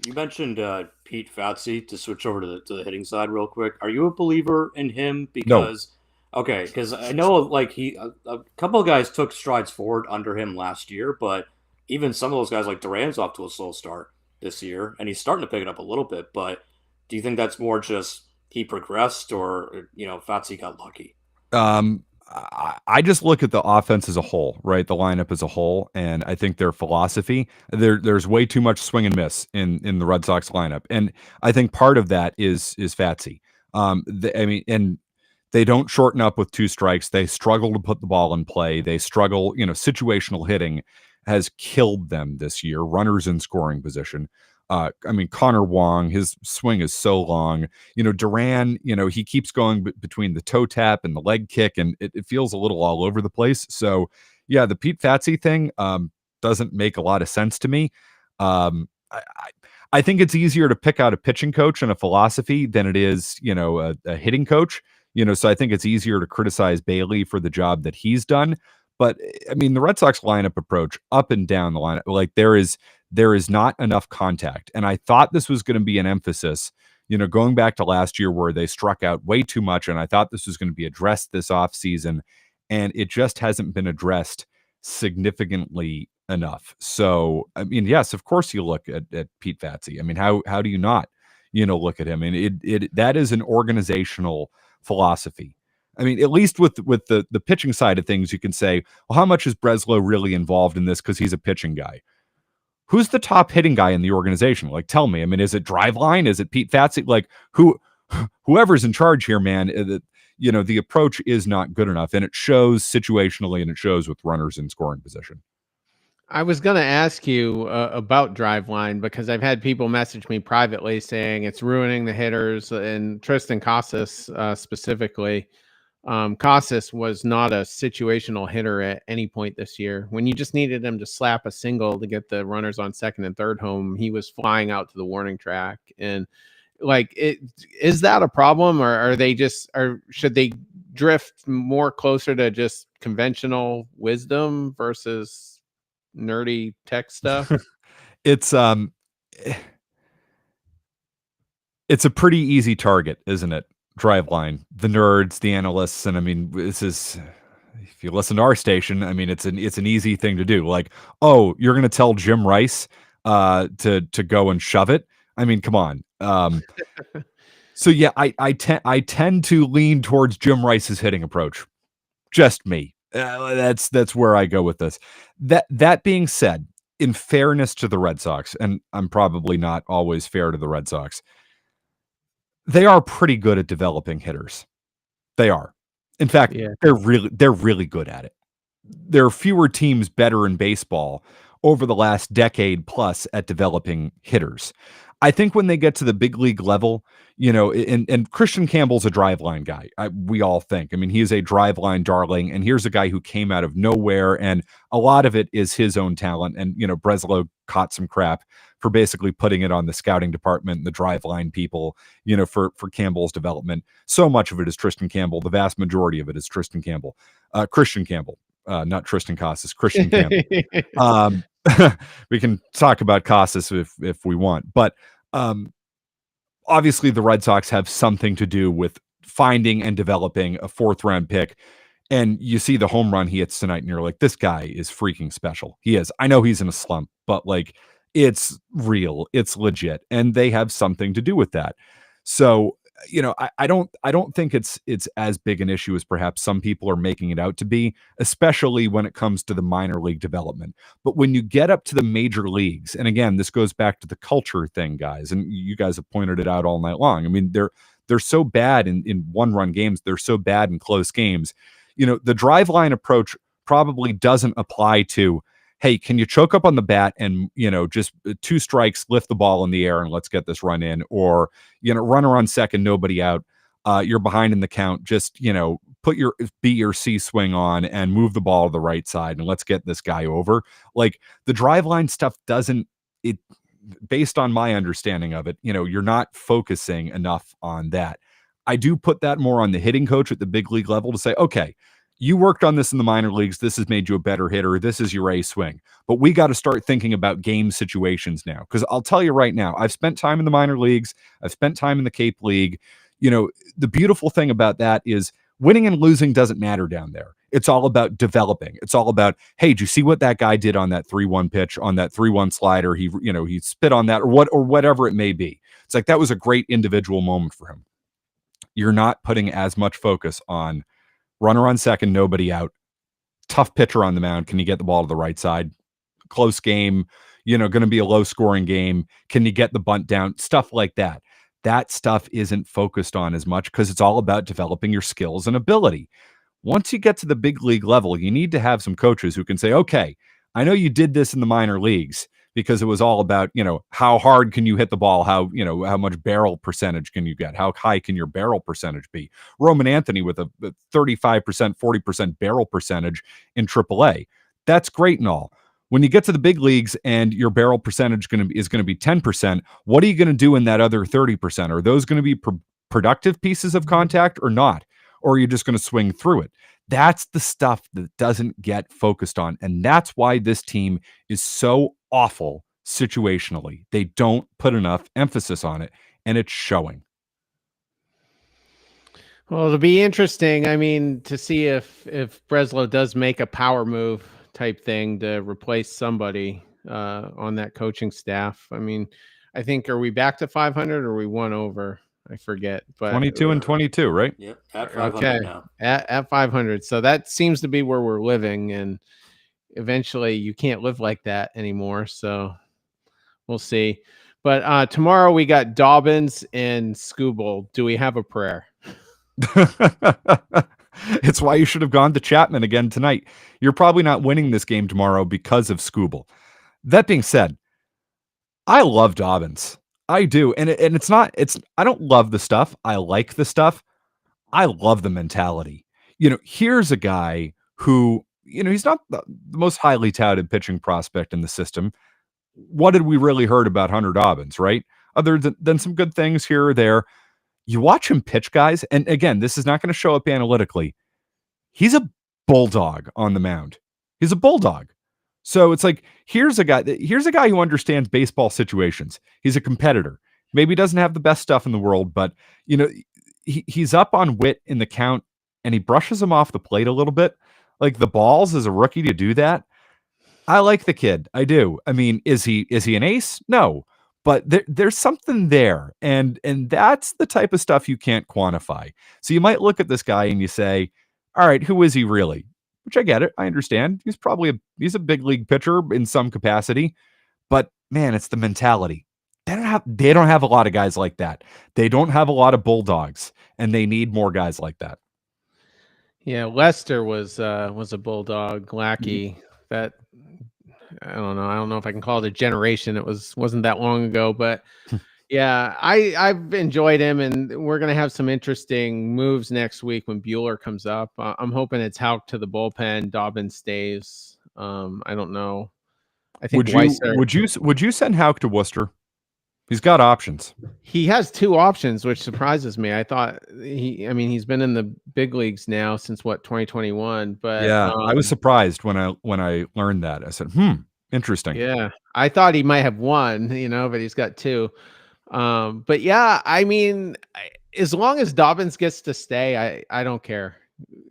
You mentioned Pete Fatsi, to switch over to the hitting side real quick. Are you a believer in him? Because okay, because I know like a couple of guys took strides forward under him last year, but even some of those guys like Duran's off to a slow start this year, and he's starting to pick it up a little bit. But do you think that's more just he progressed, or Fatsi got lucky? I just look at the offense as a whole, right? The lineup as a whole, and I think their philosophy, there's way too much swing and miss in the Red Sox lineup, and I think part of that is Fatsi. And they don't shorten up with 2 strikes. They struggle to put the ball in play. They struggle. Situational hitting has killed them this year. Runners in scoring position. Connor Wong, his swing is so long. Duran, he keeps going between the toe tap and the leg kick, and it feels a little all over the place. So, yeah, the Pete Fatsi thing doesn't make a lot of sense to me. I think it's easier to pick out a pitching coach and a philosophy than it is, a hitting coach. So I think it's easier to criticize Bailey for the job that he's done. But the Red Sox lineup approach up and down the lineup, like there is not enough contact. And I thought this was going to be an emphasis, going back to last year where they struck out way too much. And I thought this was going to be addressed this offseason, and it just hasn't been addressed significantly enough. So, yes, of course you look at Pete Fatsi. How do you not, look at him? That is an organizational philosophy. At least with the pitching side of things, you can say, well, how much is Breslow really involved in this because he's a pitching guy? Who's the top hitting guy in the organization? Like, tell me. Is it Driveline? Is it Pete Fatsi? Like, whoever's in charge here, man, the approach is not good enough, and it shows situationally, and it shows with runners in scoring position. I was going to ask you about Driveline because I've had people message me privately saying it's ruining the hitters, and Tristan Casas specifically. Casas was not a situational hitter at any point this year. When you just needed him to slap a single to get the runners on second and third home, he was flying out to the warning track. And is that a problem, or should they drift more closer to just conventional wisdom versus nerdy tech stuff? It's a pretty easy target, isn't it? Driveline, the nerds, the analysts, and I mean, this is, if you listen to our station, I mean, it's an easy thing to do. Like, oh, you're gonna tell Jim Rice to go and shove it. I mean, come on. So yeah, I tend to lean towards Jim Rice's hitting approach. Just me. That's where I go with this. That being said, in fairness to the Red Sox, and I'm probably not always fair to the Red Sox, they are pretty good at developing hitters. They are. In fact, Yeah. they're really good at it. There are fewer teams better in baseball over the last decade plus at developing hitters. I think when they get to the big league level, and Christian Campbell's a driveline guy. We all think. I mean, he is a driveline darling, and here's a guy who came out of nowhere, and a lot of it is his own talent. And Breslow caught some crap for basically putting it on the scouting department, the driveline people, for Campbell's development. So much of it is Tristan Campbell. The vast majority of it is Christian Campbell, not Tristan Casas, Christian Campbell. We can talk about Casas if we want, but obviously the Red Sox have something to do with finding and developing a 4th-round pick. And you see the home run he hits tonight, and you're like, this guy is freaking special. He is. I know he's in a slump, but like, it's real, it's legit, and they have something to do with that. So, I don't think it's as big an issue as perhaps some people are making it out to be, especially when it comes to the minor league development. But when you get up to the major leagues, and again, this goes back to the culture thing, guys, and you guys have pointed it out all night long. I mean, they're so bad in one-run games. They're so bad in close games. The driveline approach probably doesn't apply to, hey, can you choke up on the bat and, just 2 strikes, lift the ball in the air and let's get this run in, or, runner on second, nobody out. You're behind in the count. Just, put your B or C swing on and move the ball to the right side and let's get this guy over. Like, the driveline stuff based on my understanding of it, you're not focusing enough on that. I do put that more on the hitting coach at the big league level to say, okay, you worked on this in the minor leagues. This has made you a better hitter. This is your A swing. But we got to start thinking about game situations now. Because I'll tell you right now, I've spent time in the minor leagues. I've spent time in the Cape League. The beautiful thing about that is winning and losing doesn't matter down there. It's all about developing. It's all about, hey, did you see what that guy did on that 3-1 pitch, on that 3-1 slider? He spit on that, or whatever it may be. It's like, that was a great individual moment for him. You're not putting as much focus on runner on second, nobody out, tough pitcher on the mound. Can you get the ball to the right side? Close game, going to be a low scoring game. Can you get the bunt down? Stuff like that. That stuff isn't focused on as much because it's all about developing your skills and ability. Once you get to the big league level, you need to have some coaches who can say, okay, I know you did this in the minor leagues because it was all about, how hard can you hit the ball? How much barrel percentage can you get? How high can your barrel percentage be? Roman Anthony with a 35%, 40% barrel percentage in AAA. That's great and all. When you get to the big leagues and your barrel percentage is going to be 10%, what are you going to do in that other 30%? Are those going to be productive pieces of contact or not? Or are you just going to swing through it? That's the stuff that doesn't get focused on. And that's why this team is so awful situationally. They don't put enough emphasis on it, and it's showing. Well, it'll be interesting. I mean, to see if Breslow does make a power move type thing to replace somebody on that coaching staff. I mean, I think, are we back to 500 or are we one over? I forget, but 22 and 22, right? Yep, at 500 now. At 500. So that seems to be where we're living, and eventually you can't live like that anymore. So we'll see. But tomorrow we got Dobbins and Skubal. Do we have a prayer? It's why you should have gone to Chapman again tonight. You're probably not winning this game tomorrow because of Skubal. That being said, I love Dobbins. I do. And I don't love the stuff. I like the stuff. I love the mentality. Here's a guy who, he's not the most highly touted pitching prospect in the system. What did we really heard about Hunter Dobbins, right? Other than some good things here or there. You watch him pitch, guys, and again, this is not going to show up analytically. He's a bulldog on the mound. He's a bulldog. So it's like, here's a guy who understands baseball situations. He's a competitor. Maybe doesn't have the best stuff in the world, but he's up on Witt in the count, and he brushes him off the plate a little bit. Like the balls as a rookie to do that. I like the kid. I do. I mean, is he an ace? No. But there's something there. And that's the type of stuff you can't quantify. So you might look at this guy and you say, all right, who is he really? Which I get it. I understand. He's a big league pitcher in some capacity. But man, it's the mentality. They don't have a lot of guys like that. They don't have a lot of bulldogs, and they need more guys like that. Yeah, Lester was a bulldog lackey. That I don't know. I don't know if I can call it a generation. Wasn't that long ago, but yeah, I've enjoyed him, and we're gonna have some interesting moves next week when Bueller comes up. I'm hoping it's Houck to the bullpen, Dobbins stays. I don't know. I think would you send Houck to Worcester? He's got options. He has 2 options, which surprises me. I thought he's been in the big leagues now since 2021. But yeah, I was surprised when I learned that. I said, interesting. Yeah, I thought he might have 1, but he's got 2. But yeah, as long as Dobbins gets to stay, I don't care.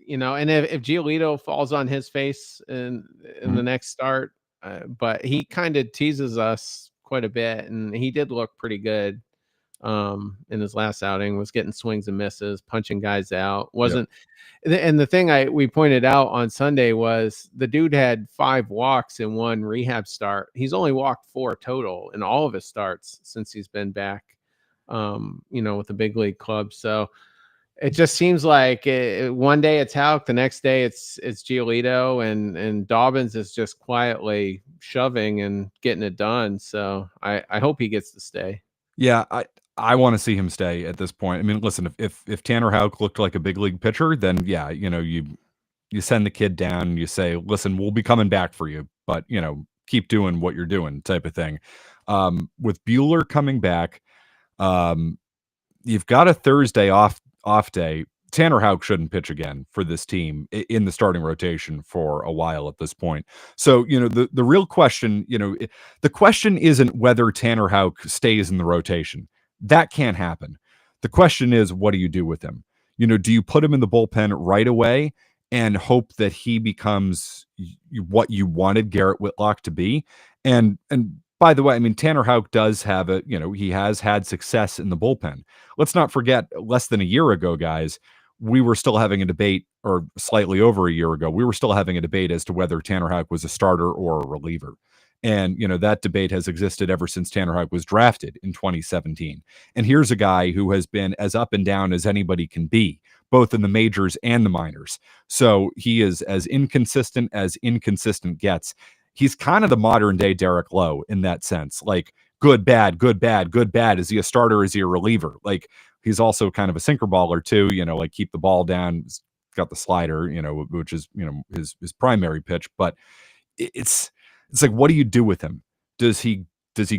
And if Giolito falls on his face in the next start, but he kind of teases us quite a bit, and he did look pretty good in his last outing. Was getting swings and misses, punching guys out. And the thing we pointed out on Sunday was the dude had 5 walks in 1 rehab start. He's only walked 4 total in all of his starts since he's been back with the big league club. So it just seems like one day it's Houck, the next day it's Giolito, and Dobbins is just quietly shoving and getting it done. So I hope he gets to stay. Yeah, I want to see him stay at this point. I mean, listen, if Tanner Houck looked like a big league pitcher, then yeah, you send the kid down and you say, listen, we'll be coming back for you, but keep doing what you're doing, type of thing. With Bueller coming back, you've got a Thursday off day. Tanner Houck shouldn't pitch again for this team in the starting rotation for a while at this point. So, the real question, the question isn't whether Tanner Houck stays in the rotation. That can't happen. The question is, what do you do with him? Do you put him in the bullpen right away and hope that he becomes what you wanted Garrett Whitlock to be? And by the way, I mean, Tanner Houck does have he has had success in the bullpen. Let's not forget, less than a year ago, guys, we were still having a debate, or slightly over a year ago, we were still having a debate as to whether Tanner Houck was a starter or a reliever. And, that debate has existed ever since Tanner Houck was drafted in 2017. And here's a guy who has been as up and down as anybody can be, both in the majors and the minors. So he is as inconsistent gets. He's kind of the modern day Derek Lowe in that sense. Like, good, bad, good, bad, good, bad. Is he a starter? Is he a reliever? Like, he's also kind of a sinker baller too, like keep the ball down. He's got the slider, which is, his primary pitch. But it's like, what do you do with him? Does he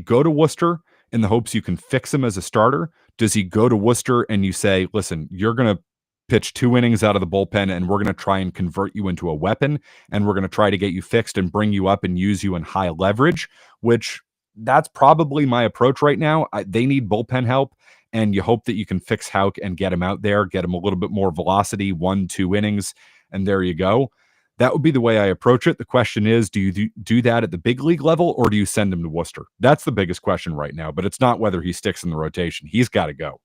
go to Worcester in the hopes you can fix him as a starter? Does he go to Worcester and you say, listen, you're going to pitch 2 innings out of the bullpen, and we're going to try and convert you into a weapon, and we're going to try to get you fixed and bring you up and use you in high leverage, which that's probably my approach right now. They need bullpen help, and you hope that you can fix Houck and get him out there, get him a little bit more velocity, 1-2 innings, and there you go. That would be the way I approach it. The question is, do you do that at the big league level, or do you send him to Worcester? That's the biggest question right now, but it's not whether he sticks in the rotation. He's got to go.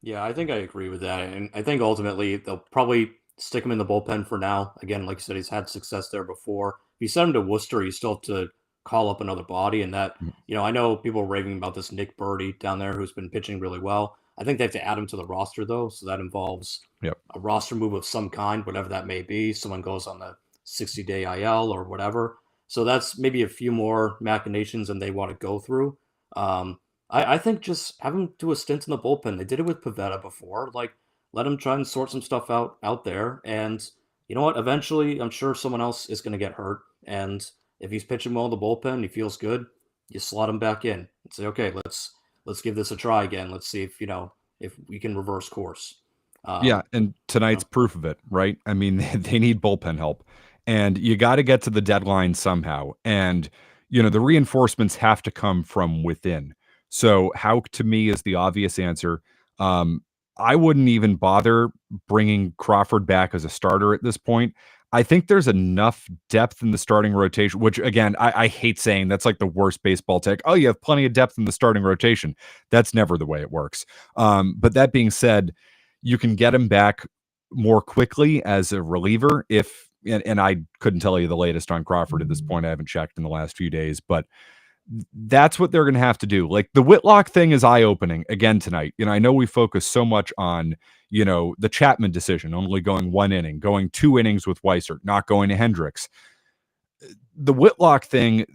Yeah, I think I agree with that. And I think ultimately they'll probably stick him in the bullpen for now. Again, like you said, he's had success there before. If you send him to Worcester, you still have to call up another body. And that, I know people are raving about this Nick Birdie down there who's been pitching really well. I think they have to add him to the roster, though. So that involves a roster move of some kind, whatever that may be. Someone goes on the 60-day IL or whatever. So that's maybe a few more machinations than they want to go through. I think just have him do a stint in the bullpen. They did it with Pivetta before. Like, let him try and sort some stuff out there. And you know what? Eventually, I'm sure someone else is going to get hurt. And if he's pitching well in the bullpen, he feels good, you slot him back in and say, okay, let's give this a try again. Let's see if we can reverse course. And tonight's proof of it, right? I mean, they need bullpen help, and you got to get to the deadline somehow. And the reinforcements have to come from within. So Houck, to me, is the obvious answer. I wouldn't even bother bringing Crawford back as a starter at this point. I think there's enough depth in the starting rotation, which again, I hate saying that's like the worst baseball take. Oh, you have plenty of depth in the starting rotation. That's never the way it works. But that being said, you can get him back more quickly as a reliever if, and I couldn't tell you the latest on Crawford at this point. I haven't checked in the last few days, but that's what they're going to have to do. Like the Whitlock thing is eye-opening again tonight. I know we focus so much on, the Chapman decision, only going 1 inning, going 2 innings with Weissert, not going to Hendricks. The Whitlock thing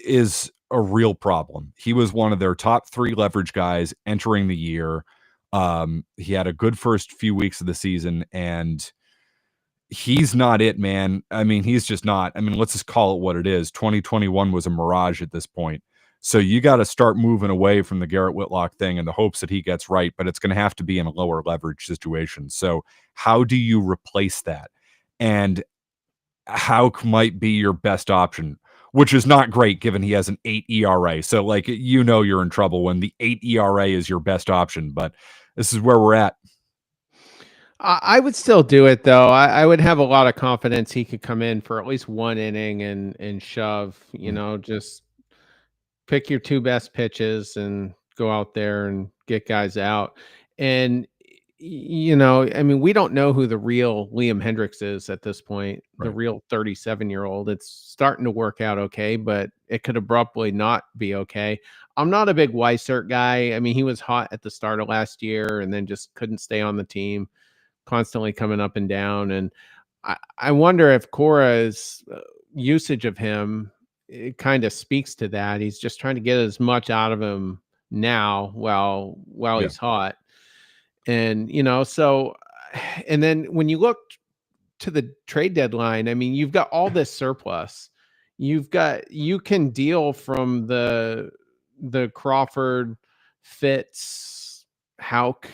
is a real problem. He was one of their top 3 leverage guys entering the year. He had a good first few weeks of the season, and he's not it, man. I mean, he's just not. I mean, let's just call it what it is. 2021 was a mirage at this point. So you got to start moving away from the Garrett Whitlock thing in the hopes that he gets right, but it's going to have to be in a lower leverage situation. So how do you replace that? And how might be your best option, which is not great given he has an 8 ERA. So like, you're in trouble when the 8 ERA is your best option, but this is where we're at. I would still do it though. I would have a lot of confidence he could come in for at least 1 inning and shove, just pick your 2 best pitches and go out there and get guys out. And, I mean, we don't know who the real Liam Hendricks is at this point, the real 37-year-old. It's starting to work out okay, but it could abruptly not be okay. I'm not a big Weissert guy. I mean, he was hot at the start of last year and then just couldn't stay on the team, constantly coming up and down. And I wonder if Cora's usage of him, it kind of speaks to that. He's just trying to get as much out of him now while he's hot. And, so, and then when you look to the trade deadline, I mean, you've got all this surplus. You can deal from the Crawford, Fitz, Houck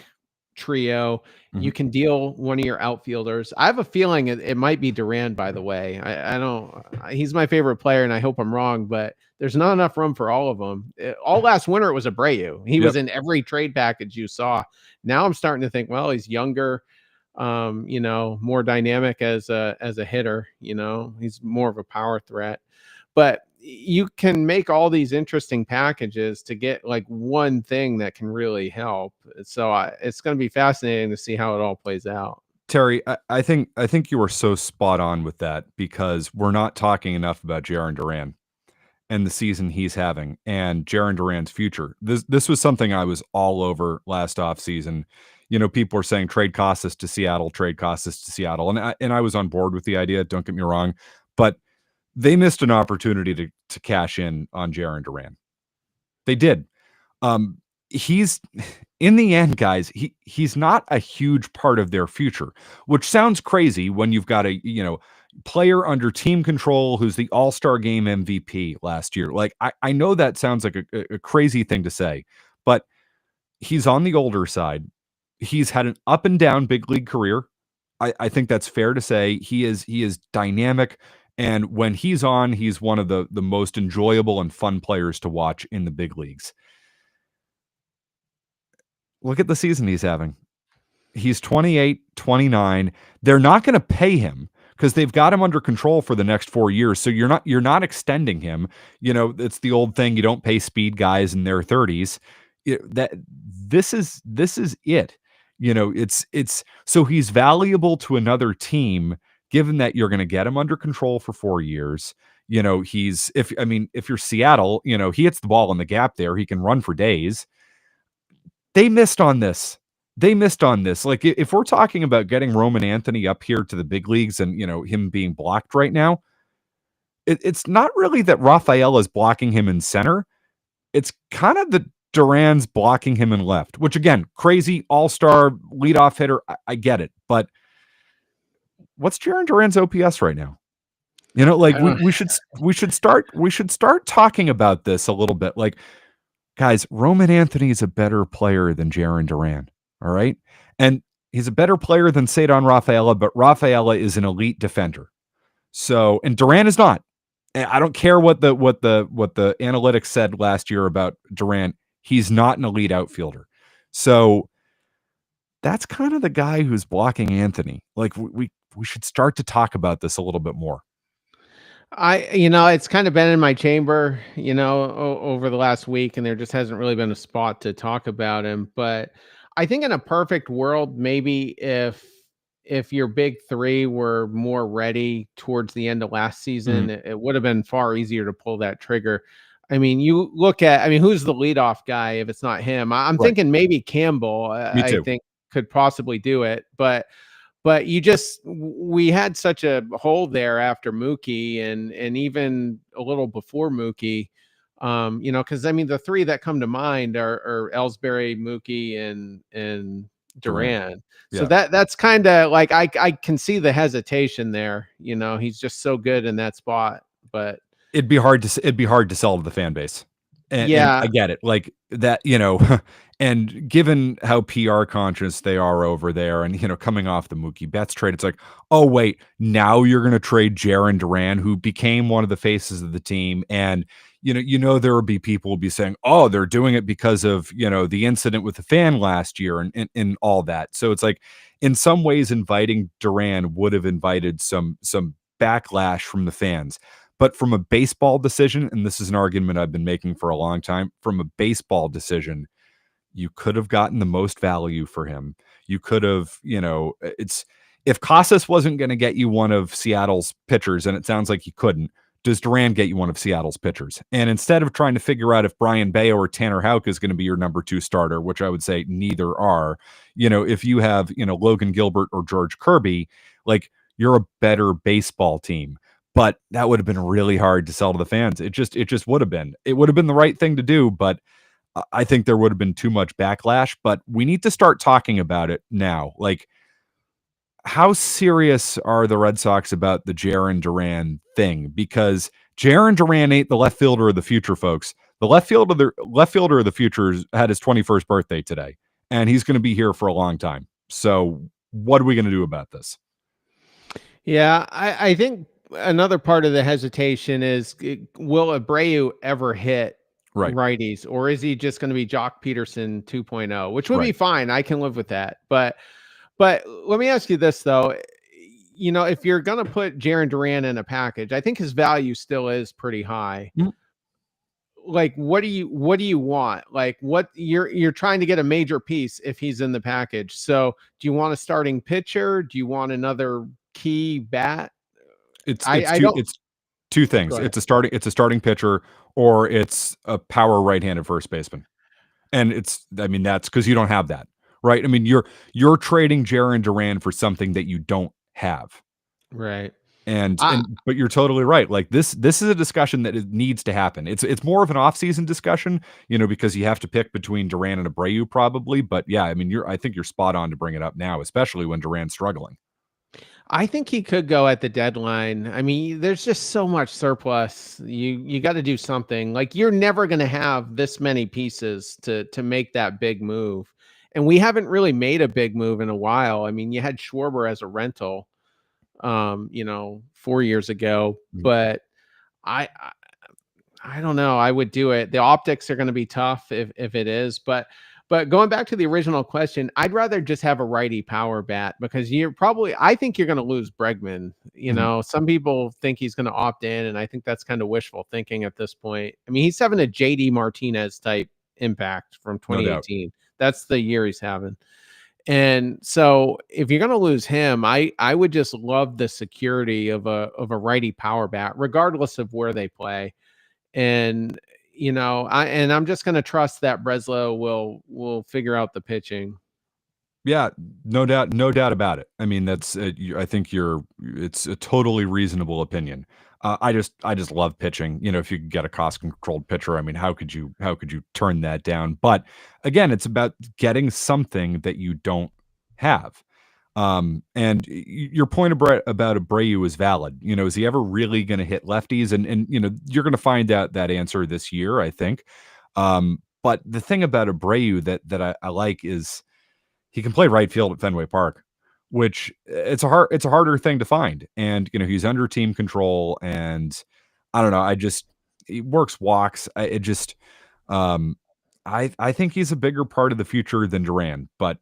trio. You can deal one of your outfielders. I have a feeling it might be Duran, by the way. I don't, he's my favorite player and I hope I'm wrong, but there's not enough room for all of them. All last winter, it was Abreu. He was in every trade package you saw. Now I'm starting to think, well, he's younger, more dynamic as a hitter, he's more of a power threat, but you can make all these interesting packages to get like one thing that can really help. So it's going to be fascinating to see how it all plays out. Terry, I think you were so spot on with that because we're not talking enough about Jarren Duran and the season he's having and Jarren Duran's future. This was something I was all over last offseason. People were saying trade Costas to Seattle, and I was on board with the idea. Don't get me wrong, but they missed an opportunity to cash in on Jarren Duran. They did. He's in the end, guys, he's not a huge part of their future, which sounds crazy when you've got a, player under team control who's the All-Star Game MVP last year. Like, I know that sounds like a crazy thing to say, but he's on the older side. He's had an up and down big league career. I think that's fair to say. He is dynamic. And when he's on, he's one of the most enjoyable and fun players to watch in the big leagues. Look at the season he's having. He's 28, 29. They're not going to pay him because they've got him under control for the next 4 years. So you're not extending him. It's the old thing. You don't pay speed guys in their 30s. This is it. It's so he's valuable to another team given that you're going to get him under control for 4 years. If you're Seattle, he hits the ball in the gap there. He can run for days. They missed on this. Like, if we're talking about getting Roman Anthony up here to the big leagues and, him being blocked right now, it's not really that Rafael is blocking him in center. It's kind of the Duran's blocking him in left, which again, crazy all-star leadoff hitter. I get it. But what's Jarren Duran's OPS right now? We should start talking about this a little bit. Like, guys, Roman Anthony is a better player than Jarren Duran. All right. And he's a better player than Cedar Rafaela, but Rafaela is an elite defender. So, and Duran is not. I don't care what the analytics said last year about Duran. He's not an elite outfielder. So that's kind of the guy who's blocking Anthony. Like we should start to talk about this a little bit more. It's kind of been in my chamber, over the last week, and there just hasn't really been a spot to talk about him. But I think in a perfect world, maybe if your big three were more ready towards the end of last season, it would have been far easier to pull that trigger. I mean, you look at, who's the leadoff guy if it's not him? I'm Right. thinking maybe Campbell. Me too. I think could possibly do it, but we had such a hole there after Mookie and even a little before Mookie, because the three that come to mind are Ellsbury, Mookie, and Duran. So Yeah. that's kind of like I can see the hesitation there. He's just so good in that spot, but it'd be hard to sell to the fan base. And yeah, I get it. Like that, and given how PR conscious they are over there and, coming off the Mookie Betts trade, it's like, oh, wait, now you're going to trade Jarren Duran, who became one of the faces of the team. And, there will be people will be saying, oh, they're doing it because of, the incident with the fan last year and all that. So it's like, in some ways, inviting Duran would have invited some backlash from the fans. But from a baseball decision, and this is an argument I've been making for a long time, from a baseball decision, you could have gotten the most value for him. You could have, it's if Casas wasn't going to get you one of Seattle's pitchers, and it sounds like he couldn't, does Duran get you one of Seattle's pitchers? And instead of trying to figure out if Brian Bayo or Tanner Houck is going to be your number 2 starter, which I would say neither are, if you have, Logan Gilbert or George Kirby, like you're a better baseball team. But that would have been really hard to sell to the fans. It just would have been. It would have been the right thing to do, but I think there would have been too much backlash. But we need to start talking about it now. Like, how serious are the Red Sox about the Jarren Duran thing? Because Jarren Duran ain't the left fielder of the future, folks. The left fielder of the future had his 21st birthday today, and he's going to be here for a long time. So, what are we going to do about this? Yeah, I think another part of the hesitation is, will Abreu ever hit righties, or is he just going to be Jock Peterson 2.0, which would be fine. I can live with that. But let me ask you this, though. If you're going to put Jarren Duran in a package, I think his value still is pretty high. Mm-hmm. Like, what do you want? Like, what you're trying to get a major piece if he's in the package. So do you want a starting pitcher? Do you want another key bat? It's two things. It's a starting pitcher, or it's a power right-handed first baseman. And that's because you don't have that, right? I mean, you're trading Jarren Duran for something that you don't have. Right. But you're totally right. Like this is a discussion that needs to happen. It's more of an off-season discussion, because you have to pick between Duran and Abreu probably. But yeah, I think you're spot on to bring it up now, especially when Duran's struggling. I think he could go at the deadline. I mean, there's just so much surplus. You got to do something. Like, you're never going to have this many pieces to make that big move. And we haven't really made a big move in a while. I mean, you had Schwarber as a rental, 4 years ago, but I don't know. I would do it. The optics are going to be tough if it is, but going back to the original question, I'd rather just have a righty power bat, because I think you're going to lose Bregman. Some people think he's going to opt in, and I think that's kind of wishful thinking at this point. I mean, he's having a JD Martinez type impact from 2018. That's the year he's having. And so if you're going to lose him, I would just love the security of a righty power bat, regardless of where they play. And I'm just going to trust that Breslow will figure out the pitching. Yeah, no doubt about it. I mean, that's I think it's a totally reasonable opinion. I just love pitching. If you could get a cost controlled pitcher, I mean, how could you turn that down? But again, it's about getting something that you don't have. And your point about Abreu is valid. Is he ever really going to hit lefties? And you're going to find out that answer this year, I think. But the thing about Abreu that I like is he can play right field at Fenway Park, which it's a harder thing to find. And he's under team control, and I don't know. He works walks. I think he's a bigger part of the future than Duran, but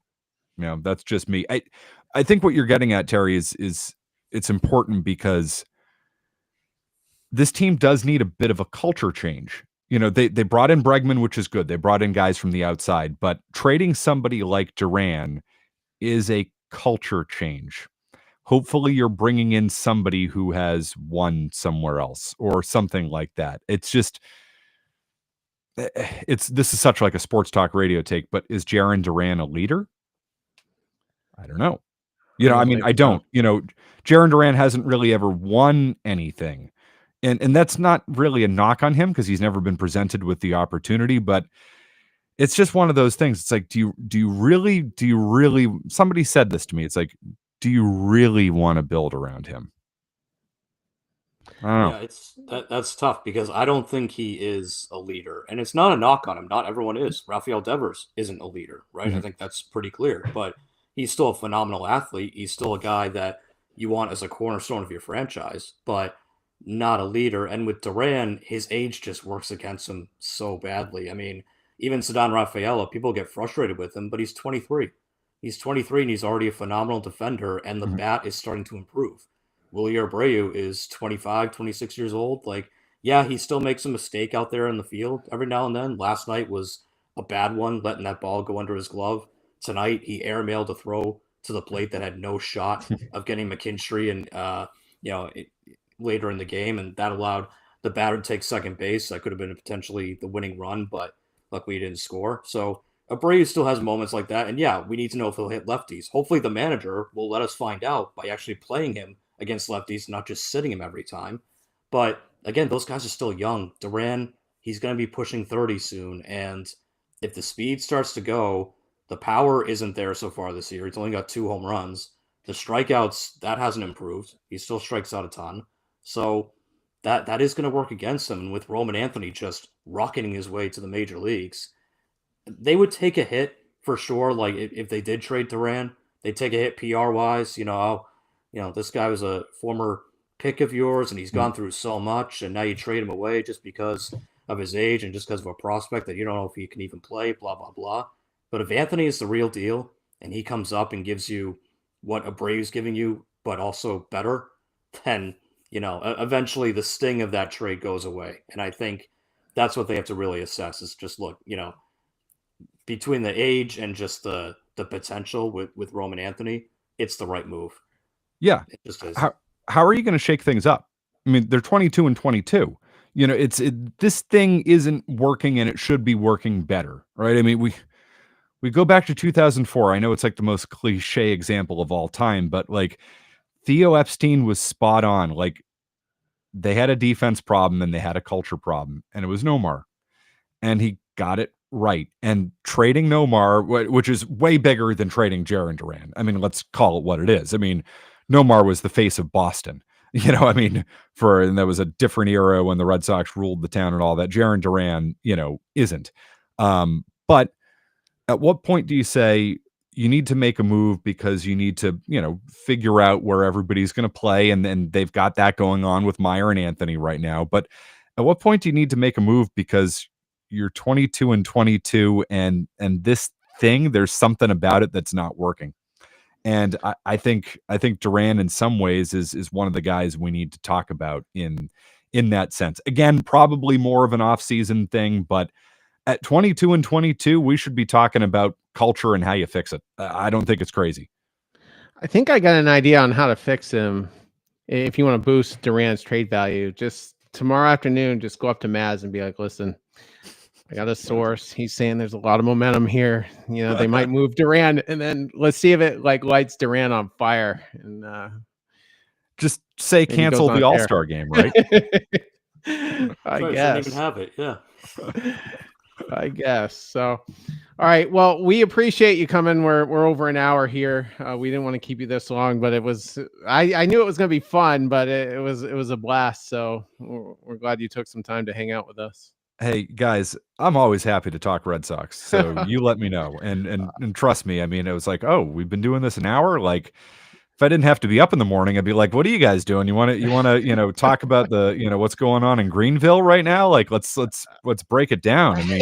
That's just me. I think what you're getting at, Terry, is it's important because this team does need a bit of a culture change. They brought in Bregman, which is good. They brought in guys from the outside, but trading somebody like Duran is a culture change. Hopefully you're bringing in somebody who has won somewhere else or something like that. It's just, this is such like a sports talk radio take, but is Jarren Duran a leader? I don't know. I don't. Jarren Duran hasn't really ever won anything. And that's not really a knock on him because he's never been presented with the opportunity, but it's just one of those things. It's like, do you really, somebody said this to me. It's like, do you really want to build around him? I don't know. That's tough because I don't think he is a leader, and it's not a knock on him. Not everyone is. Rafael Devers isn't a leader, right? Mm-hmm. I think that's pretty clear, but he's still a phenomenal athlete. He's still a guy that you want as a cornerstone of your franchise, but not a leader. And with Duran, his age just works against him so badly. I mean, even Ceddanne Rafaela, people get frustrated with him, but he's 23. He's 23 and he's already a phenomenal defender, and the bat is starting to improve. Willie Abreu is 25, 26 years old. Like, yeah, he still makes a mistake out there in the field every now and then. Last night was a bad one, letting that ball go under his glove. Tonight, he airmailed a throw to the plate that had no shot of getting McKinstry and, later in the game, and that allowed the batter to take second base. That could have been potentially the winning run, but luckily he didn't score. So Abreu still has moments like that, and yeah, we need to know if he'll hit lefties. Hopefully the manager will let us find out by actually playing him against lefties, not just sitting him every time. But again, those guys are still young. Duran, he's going to be pushing 30 soon, and if the speed starts to go, the power isn't there so far this year. He's only got 2 home runs. The strikeouts, that hasn't improved. He still strikes out a ton. So that is going to work against him. And with Roman Anthony just rocketing his way to the major leagues, they would take a hit for sure. Like if they did trade Duran, they'd take a hit PR wise. This guy was a former pick of yours and he's gone through so much, and now you trade him away just because of his age and just because of a prospect that you don't know if he can even play, blah, blah, blah. But if Anthony is the real deal and he comes up and gives you what Abreu's giving you, but also better, then eventually the sting of that trade goes away. And I think that's what they have to really assess is just look, between the age and just the potential with Roman Anthony, it's the right move. Yeah. It just is. How are you going to shake things up? I mean, they're 22 and 22. This thing isn't working and it should be working better, right? I mean, we go back to 2004. I know it's like the most cliche example of all time, but like Theo Epstein was spot on. Like they had a defense problem and they had a culture problem, and it was Nomar, and he got it right. And trading Nomar, which is way bigger than trading Jarren Duran. I mean, let's call it what it is. I mean, Nomar was the face of Boston, and that was a different era when the Red Sox ruled the town and all that. Jarren Duran, isn't. But at what point do you say you need to make a move because you need to, figure out where everybody's going to play, and then they've got that going on with Meyer and Anthony right now. But at what point do you need to make a move because you're 22 and 22 and this thing, there's something about it that's not working. And I think Duran in some ways is one of the guys we need to talk about in that sense. Again, probably more of an off-season thing, but at 22 and 22, we should be talking about culture and how you fix it. I don't think it's crazy. I think I got an idea on how to fix him. If you want to boost Duran's trade value, just tomorrow afternoon, just go up to Maz and be like, listen, I got a source. He's saying there's a lot of momentum here. They might move Duran, and then let's see if it lights Duran on fire. And just say cancel the All-Star game, right? I guess. Shouldn't even have it. Yeah. I guess so. All right. Well, we appreciate you coming. We're over an hour here. We didn't want to keep you this long, but it was. I knew it was going to be fun, but it was a blast. So we're glad you took some time to hang out with us. Hey guys, I'm always happy to talk Red Sox. So you let me know, and trust me. I mean, it was like, oh, we've been doing this an hour. Like, if I didn't have to be up in the morning, I'd be like, what are you guys doing? You want to, talk about the, what's going on in Greenville right now? Like, let's break it down. I mean,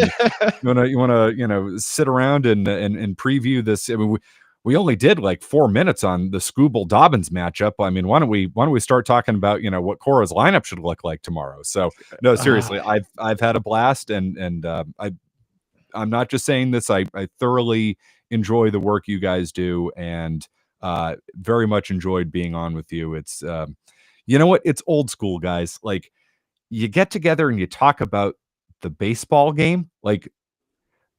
you want to, sit around and preview this. I mean, we only did like 4 minutes on the Scooble Dobbins matchup. I mean, why don't we start talking about, what Cora's lineup should look like tomorrow? So no, seriously, I've had a blast, and I'm not just saying this. I thoroughly enjoy the work you guys do, and very much enjoyed being on with you. It's you know what? It's old school, guys. Like, you get together and you talk about the baseball game, like,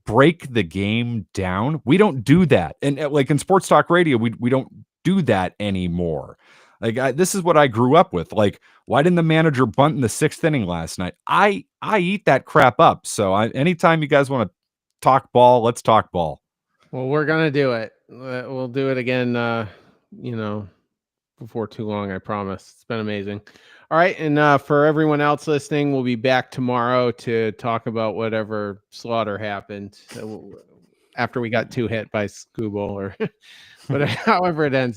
break the game down. We don't do that. And like in sports talk radio, we don't do that anymore. Like, this is what I grew up with. Like, why didn't the manager bunt in the 6th inning last night? I eat that crap up. So anytime you guys want to talk ball, let's talk ball. Well, we're going to do it. We'll do it again, before too long, I promise. It's been amazing. All right, and for everyone else listening, we'll be back tomorrow to talk about whatever slaughter happened after we got 2 hit by Scooble or whatever, however it ends.